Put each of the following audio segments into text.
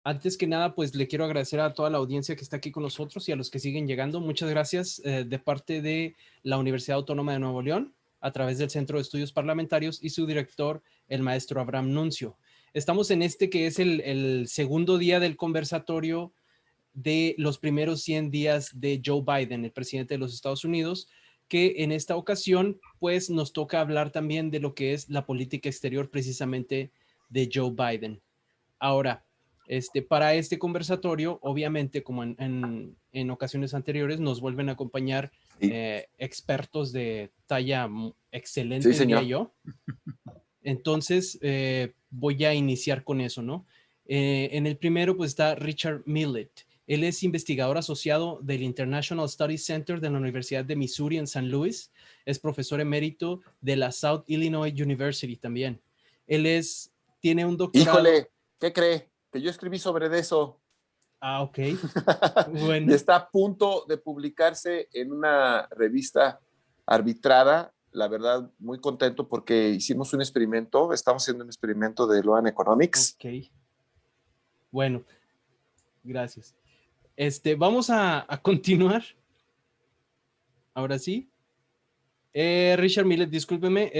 Antes que nada, pues le quiero agradecer a toda la audiencia que está aquí con nosotros y a los que siguen llegando. Muchas gracias de parte de la Universidad Autónoma de Nuevo León, a través del Centro de Estudios Parlamentarios y su director, el maestro Abraham Nuncio. Estamos en este que es el segundo día del conversatorio de los primeros 100 días de Joe Biden, el presidente de los Estados Unidos, que en esta ocasión pues nos toca hablar también de lo que es la política exterior precisamente de Joe Biden. Ahora, para este conversatorio, obviamente, como en ocasiones anteriores, nos vuelven a acompañar Sí, expertos de talla sí, excelente, diría señor. yo. Entonces, voy a iniciar con eso, ¿no? En el primero, pues está Richard Millett. Él es investigador asociado del International Studies Center de la Universidad de Missouri en San Luis. Es profesor emérito de la South Illinois University también. Él tiene un doctorado. Híjole, ¿qué cree? Que yo escribí sobre de eso. Ah, ok. Y Bueno, está a punto de publicarse en una revista arbitrada. La verdad, muy contento porque hicimos un experimento, estamos haciendo un experimento de Loan Economics. ok. Bueno, gracias. Vamos a continuar. Ahora sí. Richard Millet, discúlpeme,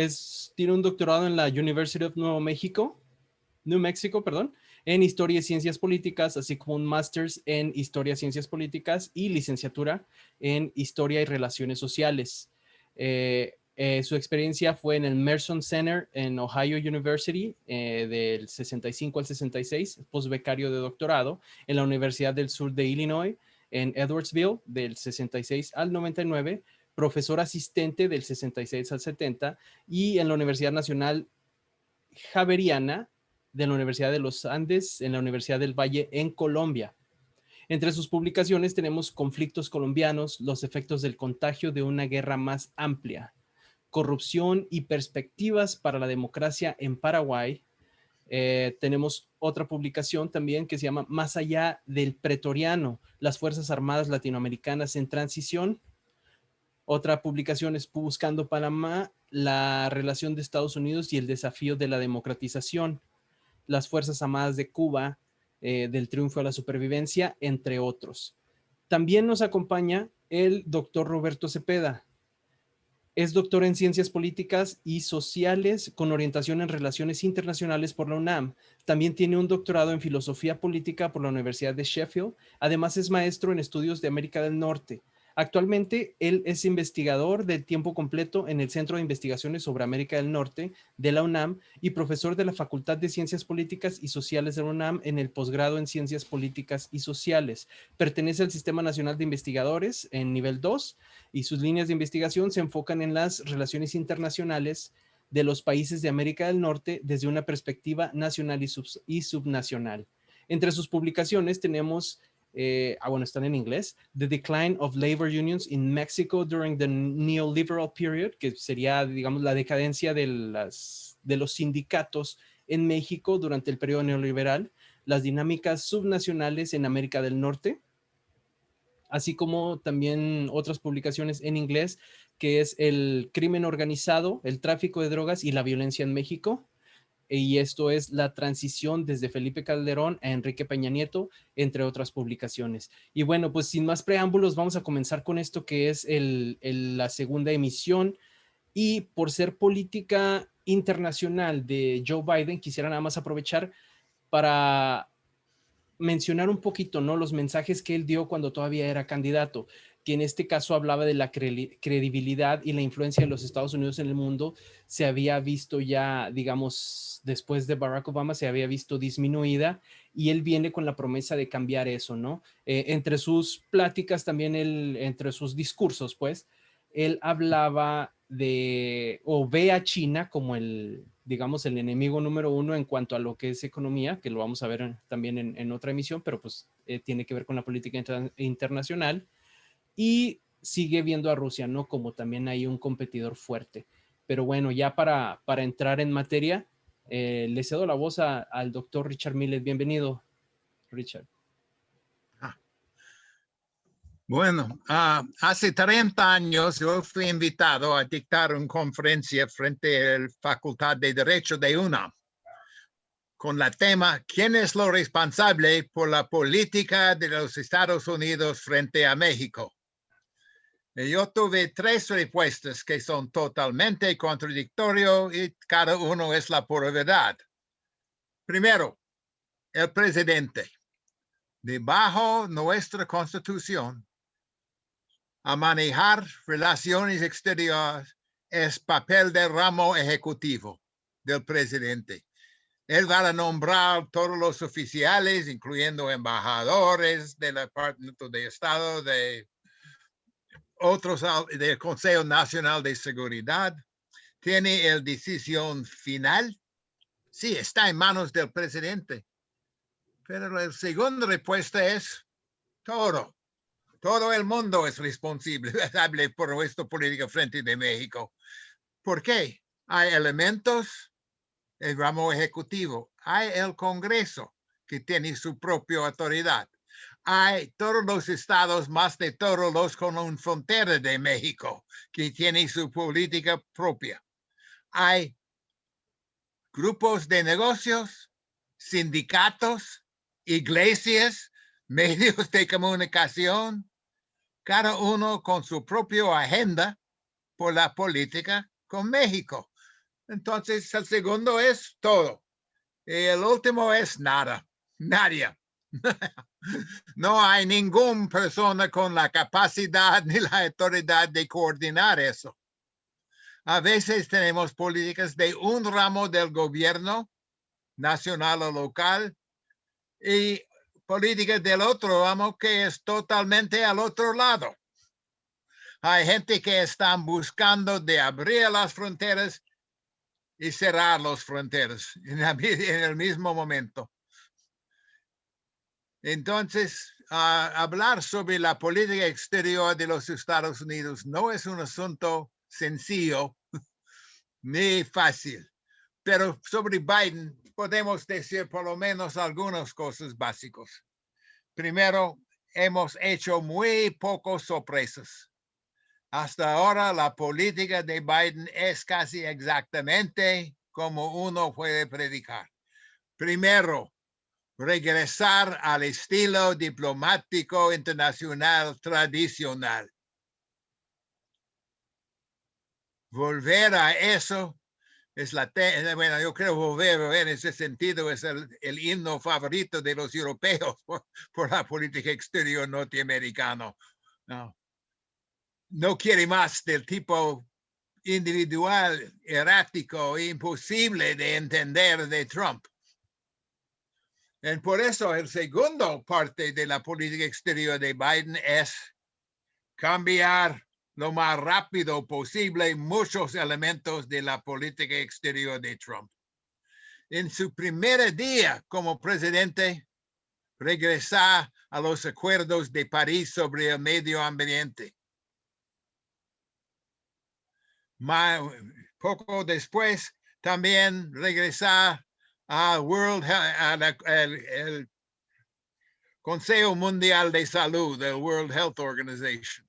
tiene un doctorado en la University of New Mexico, perdón, en Historia y Ciencias Políticas, así como un Master's en Historia y Ciencias Políticas y licenciatura en Historia y Relaciones Sociales. Su experiencia fue en el Merson Center en Ohio University del 65 al 66, postbecario de doctorado, en la Universidad del Sur de Illinois, en Edwardsville del 66 al 99, profesor asistente del 66 al 70 y en la Universidad Nacional Javeriana de la Universidad de los Andes en la Universidad del Valle en Colombia. Entre sus publicaciones tenemos Conflictos colombianos, los efectos del contagio de una guerra más amplia, Corrupción y perspectivas para la democracia en Paraguay. Tenemos otra publicación también que se llama Más allá del pretoriano, las Fuerzas Armadas Latinoamericanas en transición. Otra publicación es Buscando Panamá, la relación de Estados Unidos y el desafío de la democratización, las Fuerzas Armadas de Cuba, del triunfo a la supervivencia, entre otros. También nos acompaña el doctor Roberto Cepeda. Es doctor en Ciencias Políticas y Sociales con orientación en Relaciones Internacionales por la UNAM. También tiene un doctorado en Filosofía Política por la Universidad de Sheffield. Además es maestro en estudios de América del Norte. Actualmente él es investigador de tiempo completo en el Centro de Investigaciones sobre América del Norte de la UNAM y profesor de la Facultad de Ciencias Políticas y Sociales de la UNAM en el posgrado en Ciencias Políticas y Sociales. Pertenece al Sistema Nacional de Investigadores en nivel 2 y sus líneas de investigación se enfocan en las relaciones internacionales de los países de América del Norte desde una perspectiva nacional y subnacional. Entre sus publicaciones tenemos, bueno, están en inglés, The Decline of Labor Unions in Mexico During the Neoliberal Period, que sería, digamos, la decadencia de los sindicatos en México durante el periodo neoliberal, las dinámicas subnacionales en América del Norte, así como también otras publicaciones en inglés, que es el crimen organizado, el tráfico de drogas y la violencia en México. Y esto es la transición desde Felipe Calderón a Enrique Peña Nieto, entre otras publicaciones. Y bueno, pues sin más preámbulos, vamos a comenzar con esto que es la segunda emisión. Y por ser política internacional de Joe Biden, quisiera nada más aprovechar para mencionar un poquito, ¿no? Los mensajes que él dio cuando todavía era candidato, que en este caso hablaba de la credibilidad y la influencia de los Estados Unidos en el mundo, se había visto ya, digamos, después de Barack Obama, se había visto disminuida y él viene con la promesa de cambiar eso, ¿no? Entre sus pláticas también, entre sus discursos, pues, él hablaba o ve a China como digamos, el enemigo número uno en cuanto a lo que es economía, que lo vamos a ver también en otra emisión, pero pues tiene que ver con la política internacional, y sigue viendo a Rusia, ¿no? Como también hay un competidor fuerte. Pero bueno, ya para entrar en materia, le cedo la voz al doctor Richard Millet. Bienvenido, Richard. Bueno, hace 30 años yo fui invitado a dictar una conferencia frente a la Facultad de Derecho de UNAM. con la tema ¿Quién es lo responsable por la política de los Estados Unidos frente a México? Y yo tuve 3 respuestas que son totalmente contradictorias y cada uno es la pura verdad. Primero, el presidente. Debajo nuestra Constitución, a manejar relaciones exteriores es papel del ramo ejecutivo del presidente. Él va a nombrar todos los oficiales, incluyendo embajadores del Departamento de Estado, de otros del Consejo Nacional de Seguridad. Tiene el decisión final. Sí, está en manos del presidente. Pero la segunda respuesta es todo. Todo el mundo es responsable por nuestra política frente de México. ¿Por qué? Hay elementos el ramo ejecutivo, hay el Congreso que tiene su propia autoridad, hay todos los estados, más de todos los con una frontera de México que tiene su política propia, hay grupos de negocios, sindicatos, iglesias, medios de comunicación, cada uno con su propia agenda por la política con México. Entonces, el segundo es todo. Y el último es nada, nadie. No hay ninguna persona con la capacidad ni la autoridad de coordinar eso. A veces tenemos políticas de un ramo del gobierno, nacional o local, y políticas del otro ramo que es totalmente al otro lado. Hay gente que están buscando de abrir las fronteras y cerrar las fronteras en el mismo momento. Entonces, hablar sobre la política exterior de los Estados Unidos no es un asunto sencillo ni fácil, pero sobre Biden podemos decir por lo menos algunas cosas básicas. Primero, hemos hecho muy pocas sorpresas. Hasta ahora, la política de Biden es casi exactamente como uno puede predicar. Primero, regresar al estilo diplomático internacional tradicional. Volver a eso es bueno, yo creo volver en ese sentido es el himno favorito de los europeos por la política exterior norteamericana. No quiere más del tipo individual, errático, imposible de entender de Trump. Y por eso el segundo parte de la política exterior de Biden es cambiar lo más rápido posible muchos elementos de la política exterior de Trump. En su primer día como presidente, regresar a los acuerdos de París sobre el medio ambiente. Poco después, también regresar al el Consejo Mundial de Salud, el World Health Organization.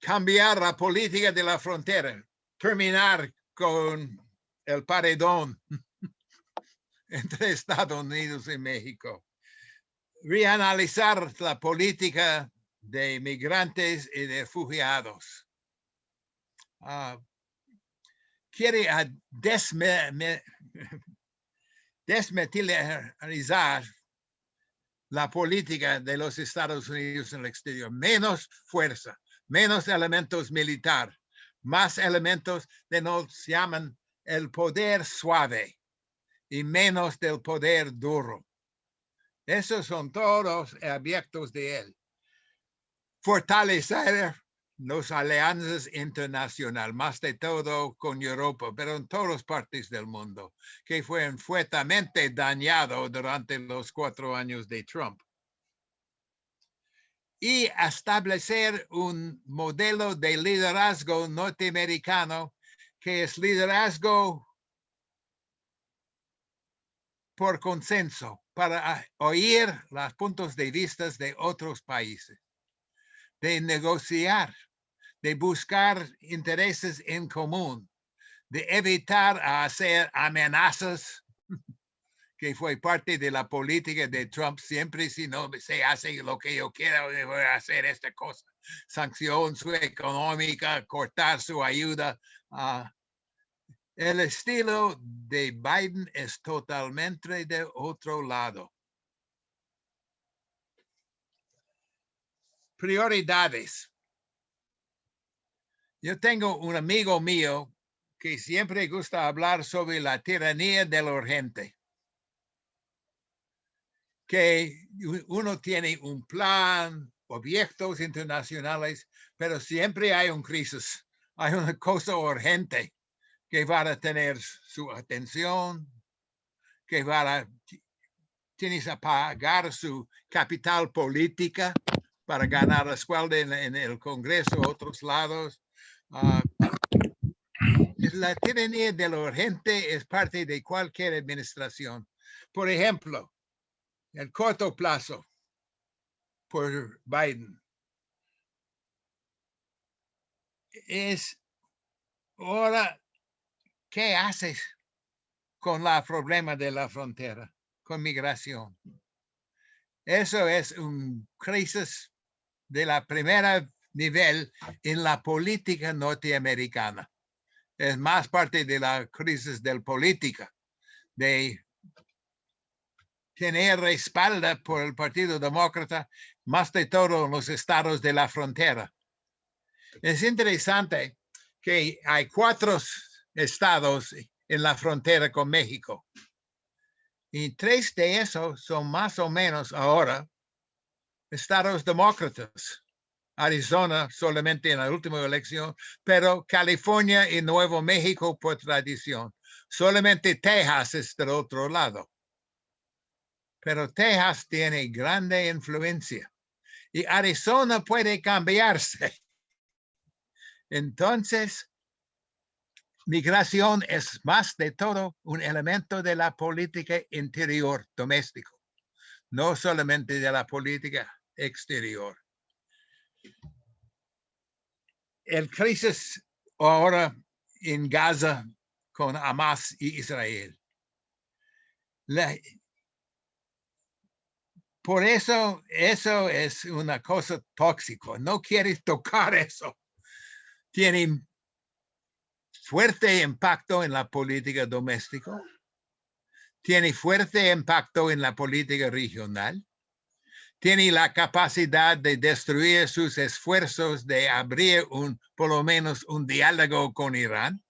Cambiar la política de la frontera, terminar con el paredón entre Estados Unidos y México. Reanalizar la política de migrantes y de refugiados. Quiere desmilitarizar la política de los Estados Unidos en el exterior. Menos fuerza, menos elementos militares, más elementos de nos llaman el poder suave y menos del poder duro. Esos son todos aspectos de él. Fortalecer las alianzas internacionales, más de todo con Europa, pero en todas partes del mundo, que fueron fuertemente dañados durante los 4 años de Trump. Y establecer un modelo de liderazgo norteamericano que es liderazgo por consenso, para oír los puntos de vista de otros países, de negociar, de buscar intereses en común, de evitar hacer amenazas, que fue parte de la política de Trump. Siempre, si no se hace lo que yo quiero, voy a hacer esta cosa. Sanción su económica, cortar su ayuda. El estilo de Biden es totalmente de otro lado. Prioridades. Yo tengo un amigo mío que siempre gusta hablar sobre la tiranía de la urgente. Que uno tiene un plan, proyectos internacionales, pero siempre hay una crisis, hay una cosa urgente que va a tener su atención, que tienes a pagar su capital política para ganar la escuela en el Congreso, otros lados. La tiranía de lo urgente es parte de cualquier administración. Por ejemplo, el corto plazo por Biden es ahora, ¿qué haces con el problema de la frontera, con migración? Eso es una crisis de la primera nivel en la política norteamericana. Es más parte de la crisis de la política, de tener respaldo por el Partido Demócrata, más de todo en los estados de la frontera. Es interesante que hay 4 estados en la frontera con México. Y 3 de esos son más o menos ahora estados demócratas. Arizona solamente en la última elección, pero California y Nuevo México por tradición. Solamente Texas es del otro lado. Pero Texas tiene grande influencia y Arizona puede cambiarse. Entonces, migración es más de todo un elemento de la política interior doméstico, no solamente de la política exterior. El crisis ahora en Gaza con Hamas y Israel. Por eso es una cosa tóxica. No quieres tocar eso. Tiene fuerte impacto en la política doméstica. Tiene fuerte impacto en la política regional. Tiene la capacidad de destruir sus esfuerzos de abrir por lo menos un diálogo con Irán.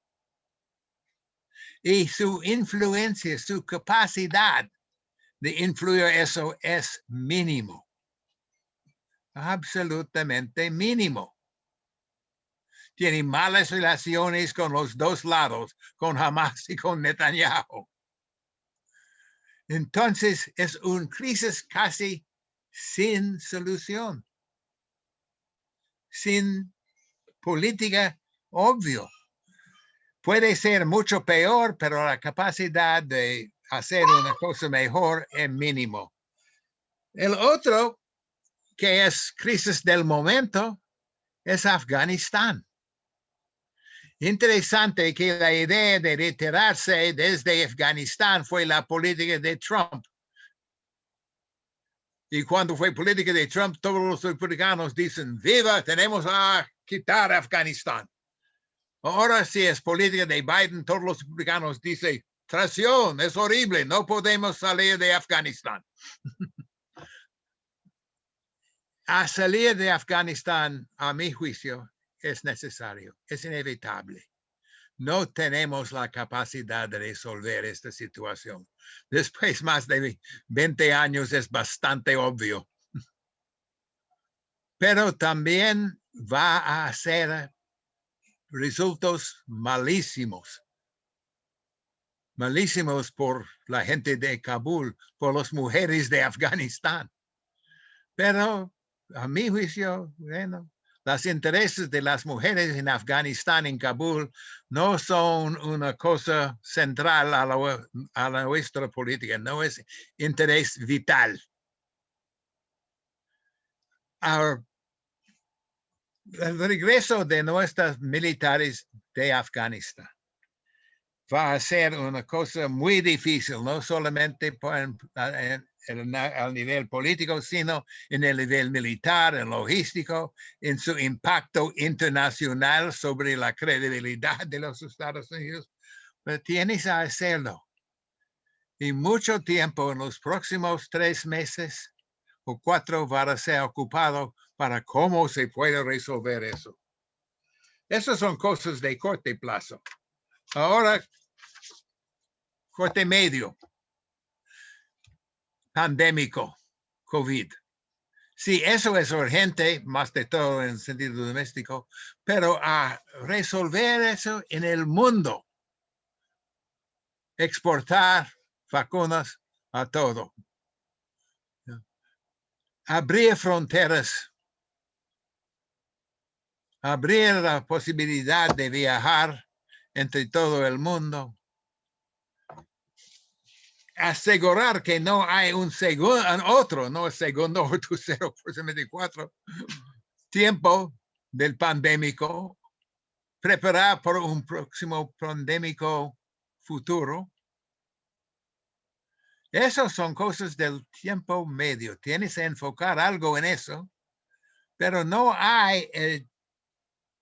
Y su influencia, su capacidad de influir eso es mínimo. Absolutamente mínimo. Tiene malas relaciones con los 2 lados, con Hamas y con Netanyahu. Entonces es una crisis casi sin solución, sin política obvio. Puede ser mucho peor, pero la capacidad de hacer una cosa mejor es mínimo. El otro, que es crisis del momento, es Afganistán. Interesante que la idea de retirarse desde Afganistán fue la política de Trump. Y cuando fue política de Trump, todos los republicanos dicen, viva, tenemos a quitar Afganistán. Ahora si es política de Biden, todos los republicanos dicen, traición, es horrible, no podemos salir de Afganistán. A salir de Afganistán, a mi juicio, es necesario, es inevitable. No tenemos la capacidad de resolver esta situación. Después más de 20 años es bastante obvio. Pero también va a hacer resultados malísimos. Malísimos por la gente de Kabul, por las mujeres de Afganistán. Pero a mi juicio, bueno, los intereses de las mujeres en Afganistán, en Kabul, no son una cosa central a nuestra política, no es interés vital. El regreso de nuestros militares de Afganistán. va a ser una cosa muy difícil, no solamente al nivel político, sino en el nivel militar, en logístico, en su impacto internacional sobre la credibilidad de los Estados Unidos. Pero tienes a hacerlo. Y mucho tiempo en los próximos 3 meses o 4 va a ser ocupado para cómo se puede resolver eso. Esas son cosas de corto plazo. Ahora, corte medio, pandémico, COVID. Sí, eso es urgente, más de todo en sentido doméstico, pero a resolver eso en el mundo, exportar vacunas a todo. Abrir fronteras, abrir la posibilidad de viajar entre todo el mundo, asegurar que no hay un otro, no el segundo o tercero, posiblemente 4, tiempo del pandémico, preparar por un próximo pandémico futuro. Esas son cosas del tiempo medio. Tienes que enfocar algo en eso, pero no hay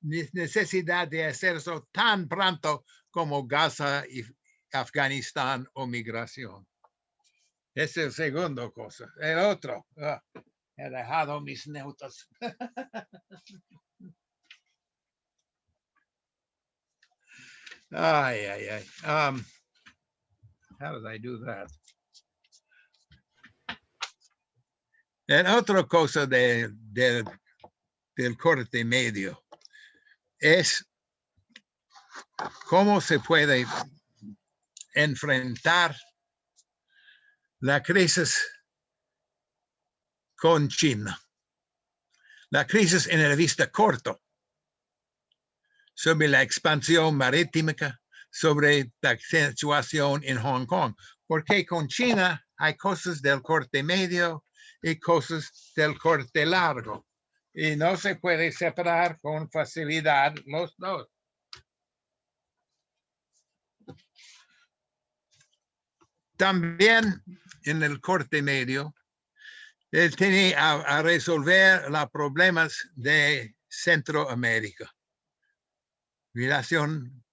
necesidad de hacer eso tan pronto como Gaza y Afganistán o migración. Es el segundo cosa. El otro, he dejado mis notas. Ay, ay, ay. How did I do that? En otra cosa del corte medio es cómo se puede enfrentar la crisis con China. La crisis en el vista corto sobre la expansión marítima, sobre la situación en Hong Kong, porque con China hay cosas del corte medio y cosas del corte largo, y no se puede separar con facilidad los dos. También en el corte medio, él tiene a resolver los problemas de Centroamérica. Relación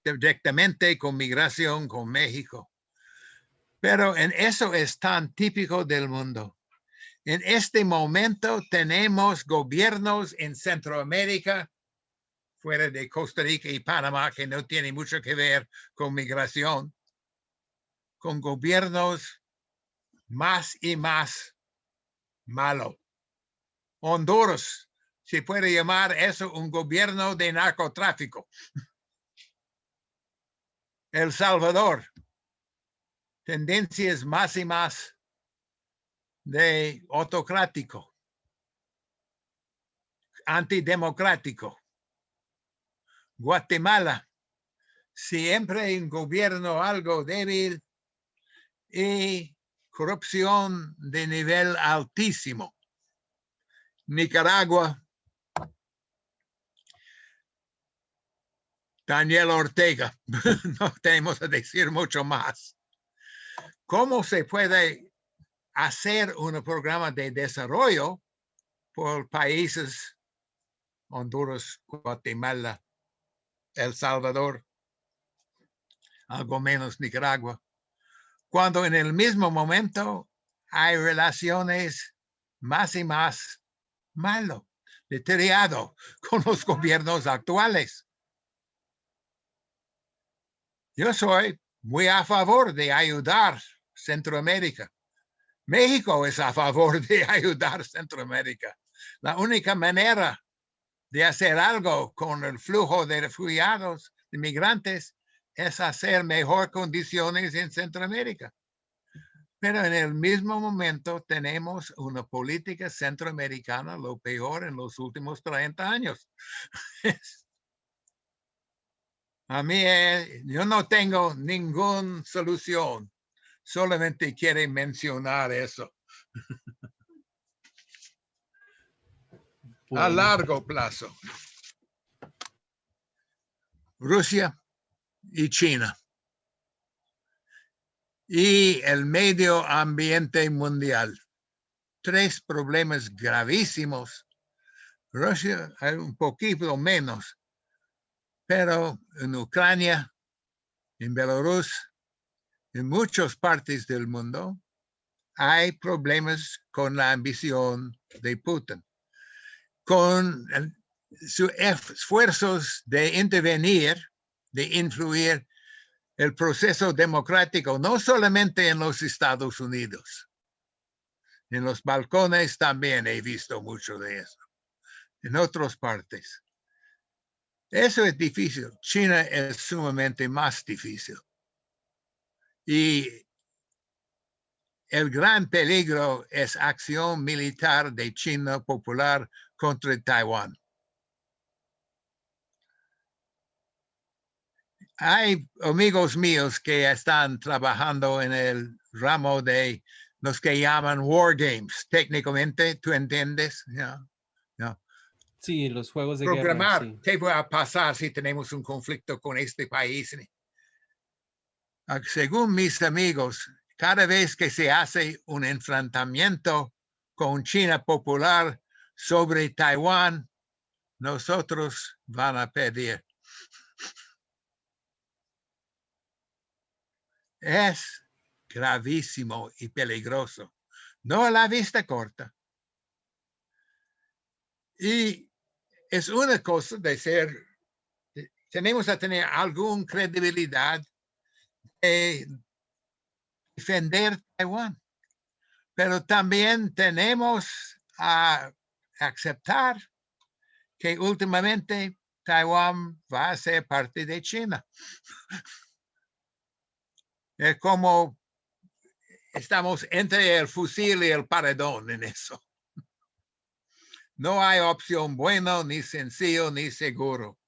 directamente con migración con México. Pero en eso es tan típico del mundo. En este momento tenemos gobiernos en Centroamérica, fuera de Costa Rica y Panamá, que no tienen mucho que ver con migración, con gobiernos más y más malos. Honduras, se puede llamar eso un gobierno de narcotráfico. El Salvador, tendencias más y más de autocrático, antidemocrático. Guatemala, siempre un gobierno algo débil y corrupción de nivel altísimo. Nicaragua, Daniel Ortega, no tenemos que decir mucho más. ¿Cómo se puede hacer un programa de desarrollo por países, Honduras, Guatemala, El Salvador, algo menos Nicaragua, cuando en el mismo momento hay relaciones más y más malo, deteriorado con los gobiernos actuales? Yo soy muy a favor de ayudar Centroamérica. México es a favor de ayudar Centroamérica. La única manera de hacer algo con el flujo de refugiados, de migrantes, es hacer mejor condiciones en Centroamérica. Pero en el mismo momento tenemos una política centroamericana, lo peor en los últimos 30 años. A mí, yo no tengo ninguna solución, solamente quiero mencionar eso. Bueno. A largo plazo. Rusia y China. y el medio ambiente mundial. 3 problemas gravísimos. Rusia hay un poquito menos, pero en Ucrania, en Belarus, en muchas partes del mundo, hay problemas con la ambición de Putin, con sus esfuerzos de intervenir, de influir el proceso democrático, no solamente en los Estados Unidos. En los balcones también he visto mucho de eso. En otras partes. Eso es difícil. China es sumamente más difícil. Y el gran peligro es acción militar de China Popular contra Taiwán. Hay amigos míos que están trabajando en el ramo de los que llaman war games. Técnicamente, ¿tú entiendes? Yeah. Yeah. Sí, los juegos de Programar guerra. Sí. qué va a pasar si tenemos un conflicto con este país. Según mis amigos, cada vez que se hace un enfrentamiento con China Popular sobre Taiwán, nosotros van a perder. Es gravísimo y peligroso, no a la vista corta. Y es una cosa de ser, tenemos que tener alguna credibilidad de defender Taiwán, pero también tenemos a aceptar que últimamente Taiwán va a ser parte de China. Es como estamos entre el fusil y el paredón en eso. No hay opción buena, ni sencillo, ni seguro.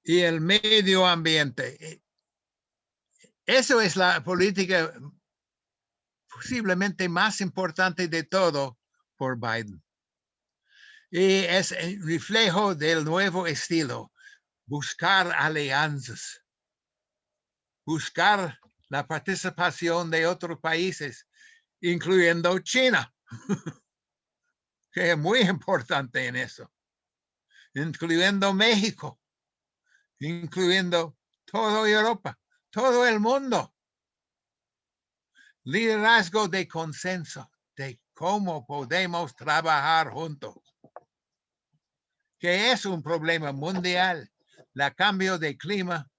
Y el medio ambiente. Eso es la política posiblemente más importante de todo por Biden. Y es el reflejo del nuevo estilo. Buscar alianzas. Buscar la participación de otros países, incluyendo China, que es muy importante en eso, incluyendo México, incluyendo toda Europa, todo el mundo. Liderazgo de consenso de cómo podemos trabajar juntos, que es un problema mundial. El cambio de clima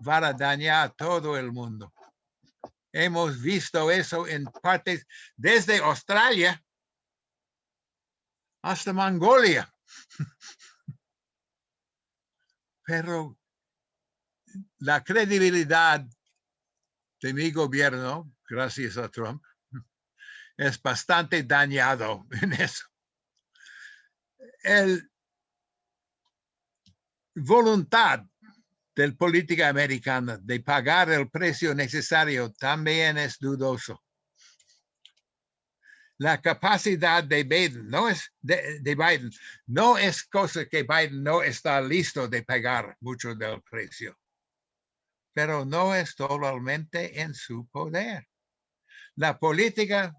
va a dañar a todo el mundo. Hemos visto eso en partes desde Australia hasta Mongolia. Pero la credibilidad de mi gobierno, gracias a Trump, es bastante dañado en eso. El voluntad del política americana de pagar el precio necesario también es dudoso. La capacidad de Biden Biden no es cosa que Biden no está listo de pagar mucho del precio, pero no es totalmente en su poder. La política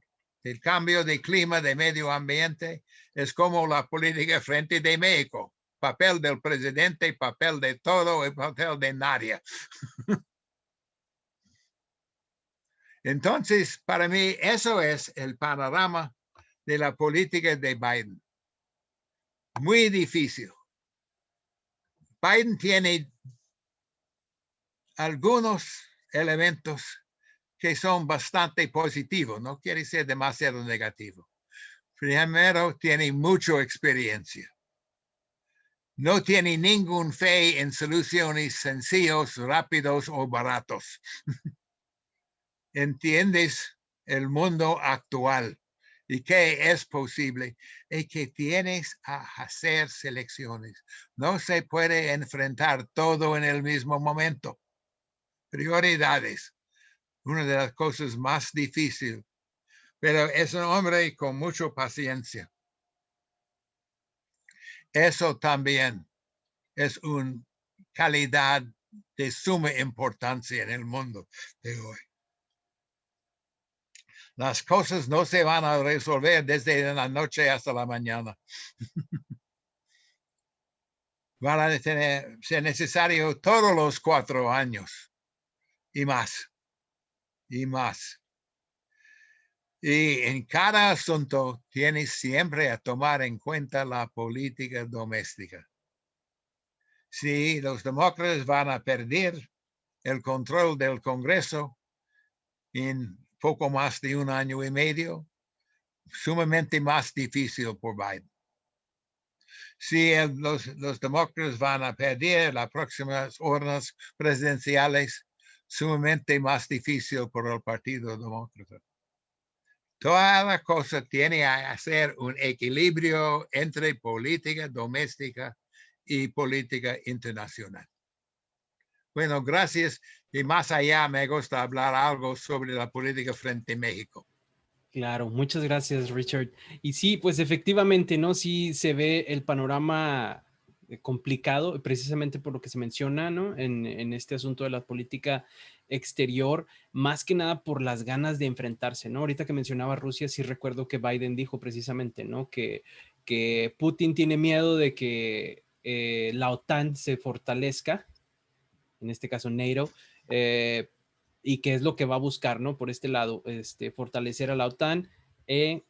del cambio de clima, de medio ambiente, es como la política frente de México. Papel del presidente, papel de todo, y papel de nadie. Entonces, para mí, eso es el panorama de la política de Biden. Muy difícil. Biden tiene algunos elementos que son bastante positivos, no quiere ser demasiado negativo. Primero, tiene mucha experiencia. No tiene ningún fe en soluciones sencillos, rápidos o baratos. Entiendes el mundo actual y que es posible y que tienes a hacer selecciones. No se puede enfrentar todo en el mismo momento. Prioridades, una de las cosas más difíciles, pero es un hombre con mucha paciencia. Eso también es una calidad de suma importancia en el mundo de hoy. Las cosas no se van a resolver desde la noche hasta la mañana. Van a ser necesario todos los 4 años y más, y más. Y en cada asunto tienes siempre a tomar en cuenta la política doméstica. Si los demócratas van a perder el control del Congreso en poco más de 1 año y medio, sumamente más difícil por Biden. Si los demócratas van a perder las próximas urnas presidenciales, sumamente más difícil por el Partido Demócrata. Toda la cosa tiene que hacer un equilibrio entre política doméstica y política internacional. Bueno, gracias. Y más allá me gusta hablar algo sobre la política frente a México. Claro, muchas gracias, Richard. Y sí, pues efectivamente, ¿no? Sí se ve el panorama complicado, precisamente por lo que se menciona, ¿no? En este asunto de la política exterior, más que nada por las ganas de enfrentarse, ¿no? Ahorita que mencionaba Rusia, sí recuerdo que Biden dijo precisamente, ¿no? Que Putin tiene miedo de que la OTAN se fortalezca, en este caso NATO, y qué es lo que va a buscar, ¿no? Por este lado, fortalecer a la OTAN,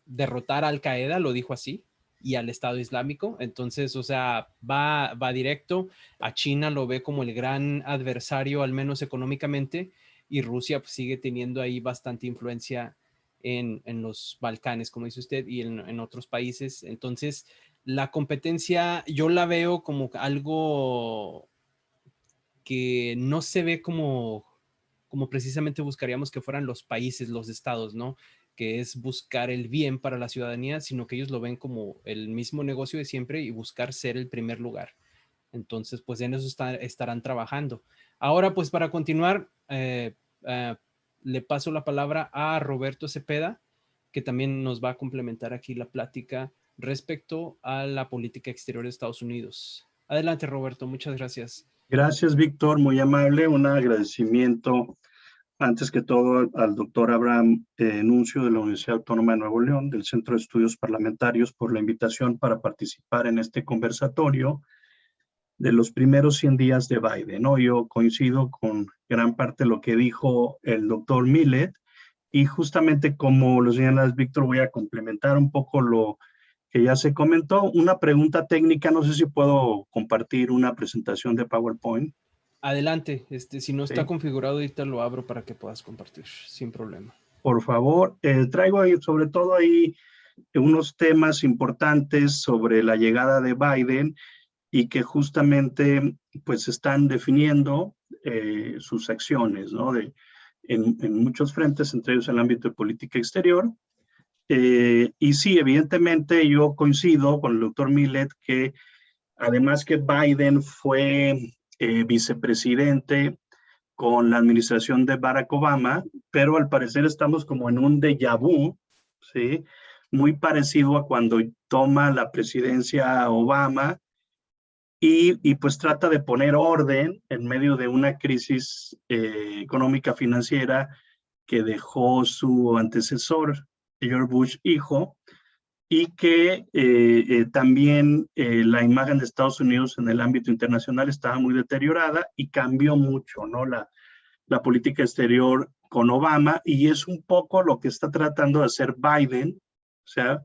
derrotar a Al Qaeda, lo dijo así, y al Estado Islámico. Entonces, o sea, va directo. A China lo ve como el gran adversario, al menos económicamente, y Rusia pues, sigue teniendo ahí bastante influencia en los Balcanes, como dice usted, y en otros países. Entonces, la competencia yo la veo como algo que no se ve como precisamente buscaríamos que fueran los países, los estados, ¿no? Que es buscar el bien para la ciudadanía, sino que ellos lo ven como el mismo negocio de siempre y buscar ser el primer lugar. Entonces, pues en eso estarán trabajando. Ahora, pues para continuar, le paso la palabra a Roberto Cepeda, que también nos va a complementar aquí la plática respecto a la política exterior de Estados Unidos. Adelante, Roberto, muchas gracias. Gracias, Víctor, muy amable. Un agradecimiento, antes que todo, al doctor Abraham Nuncio de la Universidad Autónoma de Nuevo León, del Centro de Estudios Parlamentarios, por la invitación para participar en este conversatorio de los primeros 100 días de Biden, ¿no? Yo coincido con gran parte de lo que dijo el doctor Millet, y justamente como lo señalas, Víctor, voy a complementar un poco lo que ya se comentó. Una pregunta técnica, no sé si puedo compartir una presentación de PowerPoint. Adelante, si no está Sí. configurado, ahorita lo abro para que puedas compartir, sin problema. Por favor, traigo ahí, sobre todo ahí unos temas importantes sobre la llegada de Biden y que justamente pues están definiendo sus acciones, ¿no? En muchos frentes, entre ellos el ámbito de política exterior. Y sí, evidentemente yo coincido con el doctor Millet que además que Biden fue vicepresidente con la administración de Barack Obama, pero al parecer estamos como en un déjà vu, ¿sí? Muy parecido a cuando toma la presidencia Obama y pues trata de poner orden en medio de una crisis económica financiera que dejó su antecesor, George Bush hijo, y que también la imagen de Estados Unidos en el ámbito internacional estaba muy deteriorada y cambió mucho, ¿no? La política exterior con Obama, y es un poco lo que está tratando de hacer Biden, o sea,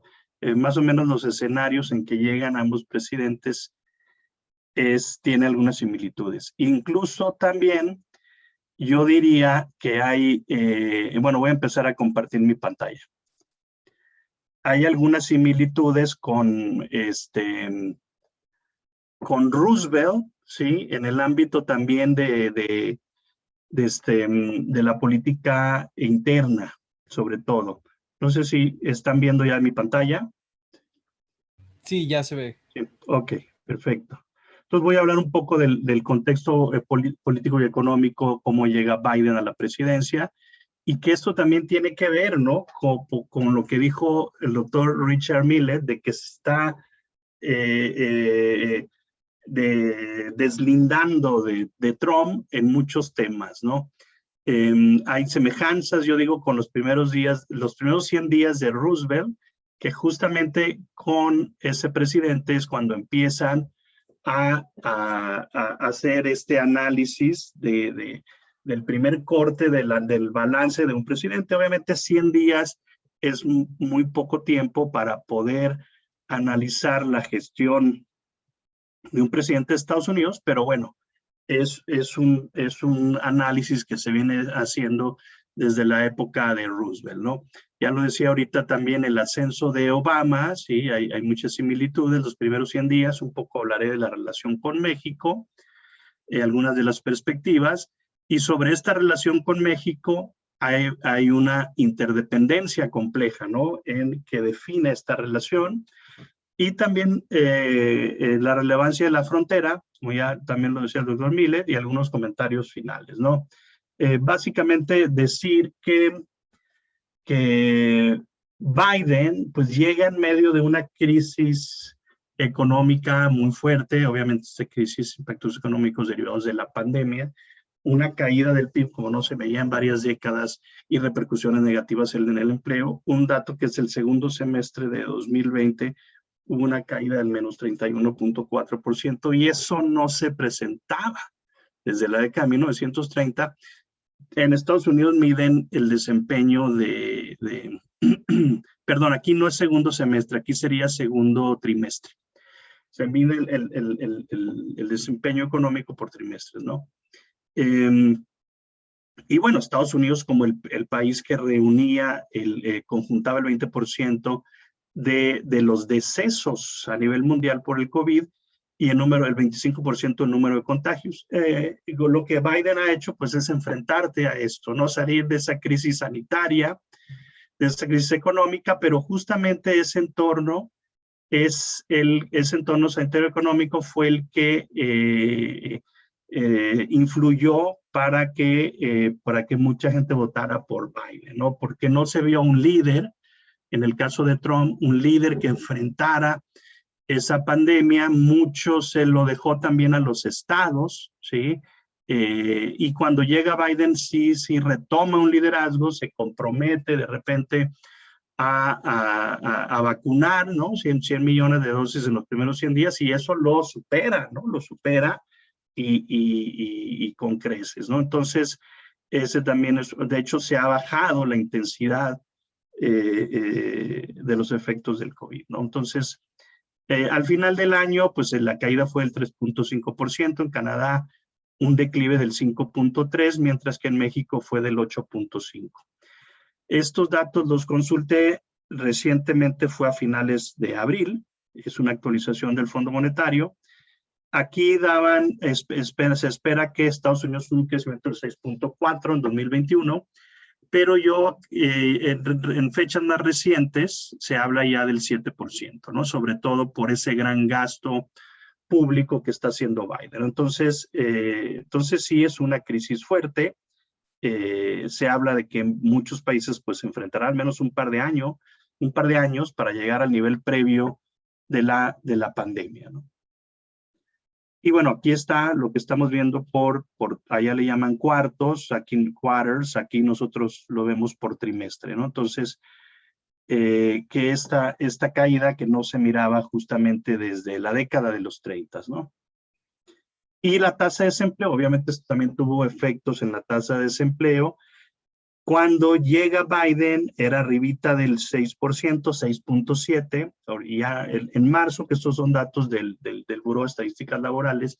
más o menos los escenarios en que llegan ambos presidentes tiene algunas similitudes. Incluso también yo diría que hay, bueno, voy a empezar a compartir mi pantalla. Hay algunas similitudes con Roosevelt, ¿sí? En el ámbito también de la política interna, sobre todo. No sé si están viendo ya mi pantalla. Sí, ya se ve. Sí, ok, perfecto. Entonces voy a hablar un poco del contexto político y económico, cómo llega Biden a la presidencia, y que esto también tiene que ver, ¿no? Con lo que dijo el doctor Richard Millet, de que se está deslindando de Trump en muchos temas, ¿no? Hay semejanzas, yo digo, con los primeros 100 días de Roosevelt, que justamente con ese presidente es cuando empiezan a hacer este análisis del primer corte del balance de un presidente. Obviamente 100 días es muy poco tiempo para poder analizar la gestión de un presidente de Estados Unidos, pero bueno, es un análisis que se viene haciendo desde la época de Roosevelt, ¿no? Ya lo decía ahorita también el ascenso de Obama, sí, hay muchas similitudes, los primeros 100 días, un poco hablaré de la relación con México, algunas de las perspectivas, y sobre esta relación con México hay una interdependencia compleja, ¿no? Que define esta relación, y también la relevancia de la frontera, como ya también lo decía el doctor Miller, y algunos comentarios finales, ¿no? Básicamente decir que Biden pues llega en medio de una crisis económica muy fuerte, obviamente esta crisis, impactos económicos derivados de la pandemia, una caída del PIB como no se veía en varias décadas y repercusiones negativas en el empleo. Un dato que es el segundo semestre de 2020, hubo una caída del menos 31.4% y eso no se presentaba desde la década de 1930. En Estados Unidos miden el desempeño perdón, aquí no es segundo semestre, aquí sería segundo trimestre. Se mide el desempeño económico por trimestres, ¿no? Y bueno, Estados Unidos como el país que reunía, conjuntaba el 20% de los decesos a nivel mundial por el COVID y el 25% del número de contagios. Lo que Biden ha hecho pues es enfrentarte a esto, no salir de esa crisis sanitaria, de esa crisis económica, pero justamente ese entorno sanitario económico fue el que influyó para que mucha gente votara por Biden, ¿no? Porque no se vio un líder, en el caso de Trump, un líder que enfrentara esa pandemia. Mucho se lo dejó también a los estados, ¿sí? Y cuando llega Biden, sí retoma un liderazgo, se compromete de repente a vacunar, ¿no? 100 millones de dosis en los primeros 100 días y eso lo supera, ¿no? Lo supera y con creces, ¿no? Entonces, ese también de hecho, se ha bajado la intensidad de los efectos del COVID, ¿no? Entonces, al final del año, pues la caída fue del 3.5%, en Canadá un declive del 5.3%, mientras que en México fue del 8.5%. Estos datos los consulté recientemente, fue a finales de abril, es una actualización del Fondo Monetario. Aquí se espera que Estados Unidos tenga un crecimiento del 6.4% en 2021, pero en fechas más recientes se habla ya del 7%, ¿no? Sobre todo por ese gran gasto público que está haciendo Biden. Entonces sí es una crisis fuerte. Se habla de que muchos países pues enfrentarán al menos un par de años para llegar al nivel previo de la pandemia, ¿no? Y bueno, aquí está lo que estamos viendo allá le llaman cuartos, aquí quarters, aquí nosotros lo vemos por trimestre, ¿no? Entonces, que esta caída que no se miraba justamente desde la década de los 30, ¿no? Y la tasa de desempleo, obviamente esto también tuvo efectos en la tasa de desempleo. Cuando llega Biden era arribita del 6%, 6.7%, y ya en marzo, que estos son datos del Buró de Estadísticas Laborales,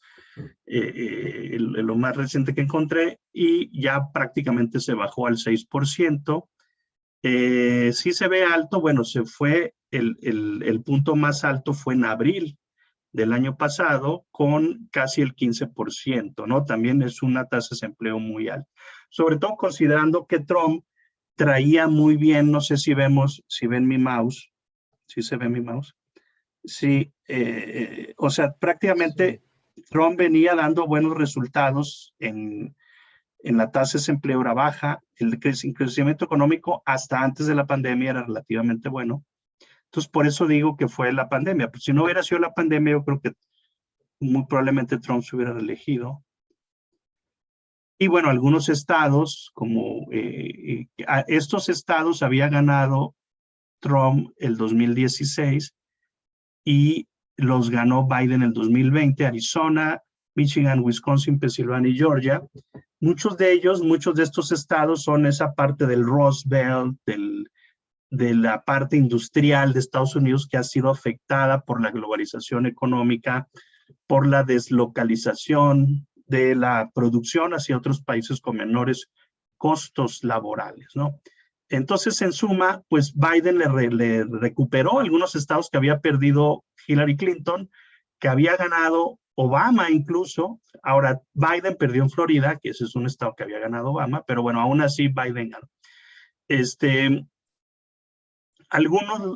lo más reciente que encontré, y ya prácticamente se bajó al 6%. Sí se ve alto, bueno, el punto más alto fue en abril del año pasado con casi el 15%, ¿no? También es una tasa de desempleo muy alta. Sobre todo considerando que Trump traía muy bien, no sé si ven mi mouse, ¿sí se ve mi mouse? Sí, o sea, prácticamente Trump venía dando buenos resultados en la tasa de desempleo era baja, el crecimiento económico hasta antes de la pandemia era relativamente bueno. Entonces, por eso digo que fue la pandemia. Pues si no hubiera sido la pandemia, yo creo que muy probablemente Trump se hubiera reelegido. Y bueno, algunos estados, como estos estados había ganado Trump el 2016 y los ganó Biden el 2020, Arizona, Michigan, Wisconsin, Pensilvania y Georgia. Muchos de estos estados son esa parte del Rust Belt, de la parte industrial de Estados Unidos que ha sido afectada por la globalización económica, por la deslocalización de la producción hacia otros países con menores costos laborales, ¿no? Entonces, en suma, pues Biden le recuperó algunos estados que había perdido Hillary Clinton, que había ganado Obama incluso. Ahora, Biden perdió en Florida, que ese es un estado que había ganado Obama, pero bueno, aún así Biden ganó.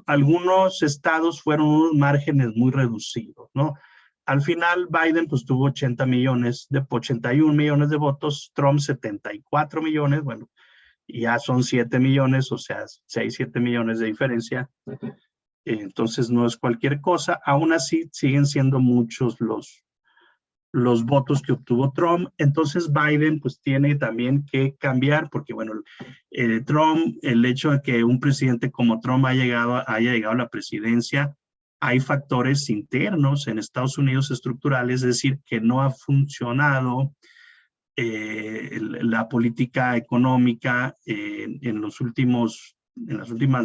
Algunos estados fueron unos márgenes muy reducidos, ¿no? Al final, Biden pues tuvo 81 millones de votos, Trump 74 millones, bueno, ya son 7 millones, o sea, 6, 7 millones de diferencia. Entonces no es cualquier cosa. Aún así, siguen siendo muchos los votos que obtuvo Trump. Entonces Biden pues tiene también que cambiar, porque bueno, Trump, el hecho de que un presidente como Trump haya llegado a la presidencia, hay factores internos en Estados Unidos estructurales, es decir, que no ha funcionado la política económica en las últimas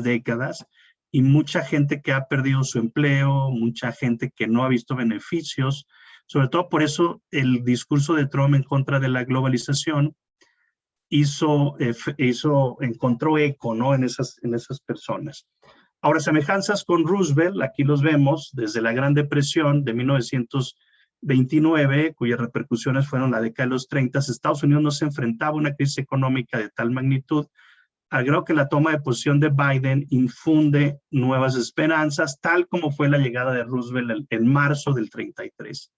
décadas, y mucha gente que ha perdido su empleo, mucha gente que no ha visto beneficios. Sobre todo por eso el discurso de Trump en contra de la globalización encontró eco, ¿no? en esas personas. Ahora, semejanzas con Roosevelt, aquí los vemos desde la Gran Depresión de 1929, cuyas repercusiones fueron la década de los 30. Estados Unidos no se enfrentaba a una crisis económica de tal magnitud. Creo que la toma de posición de Biden infunde nuevas esperanzas, tal como fue la llegada de Roosevelt en marzo del 33.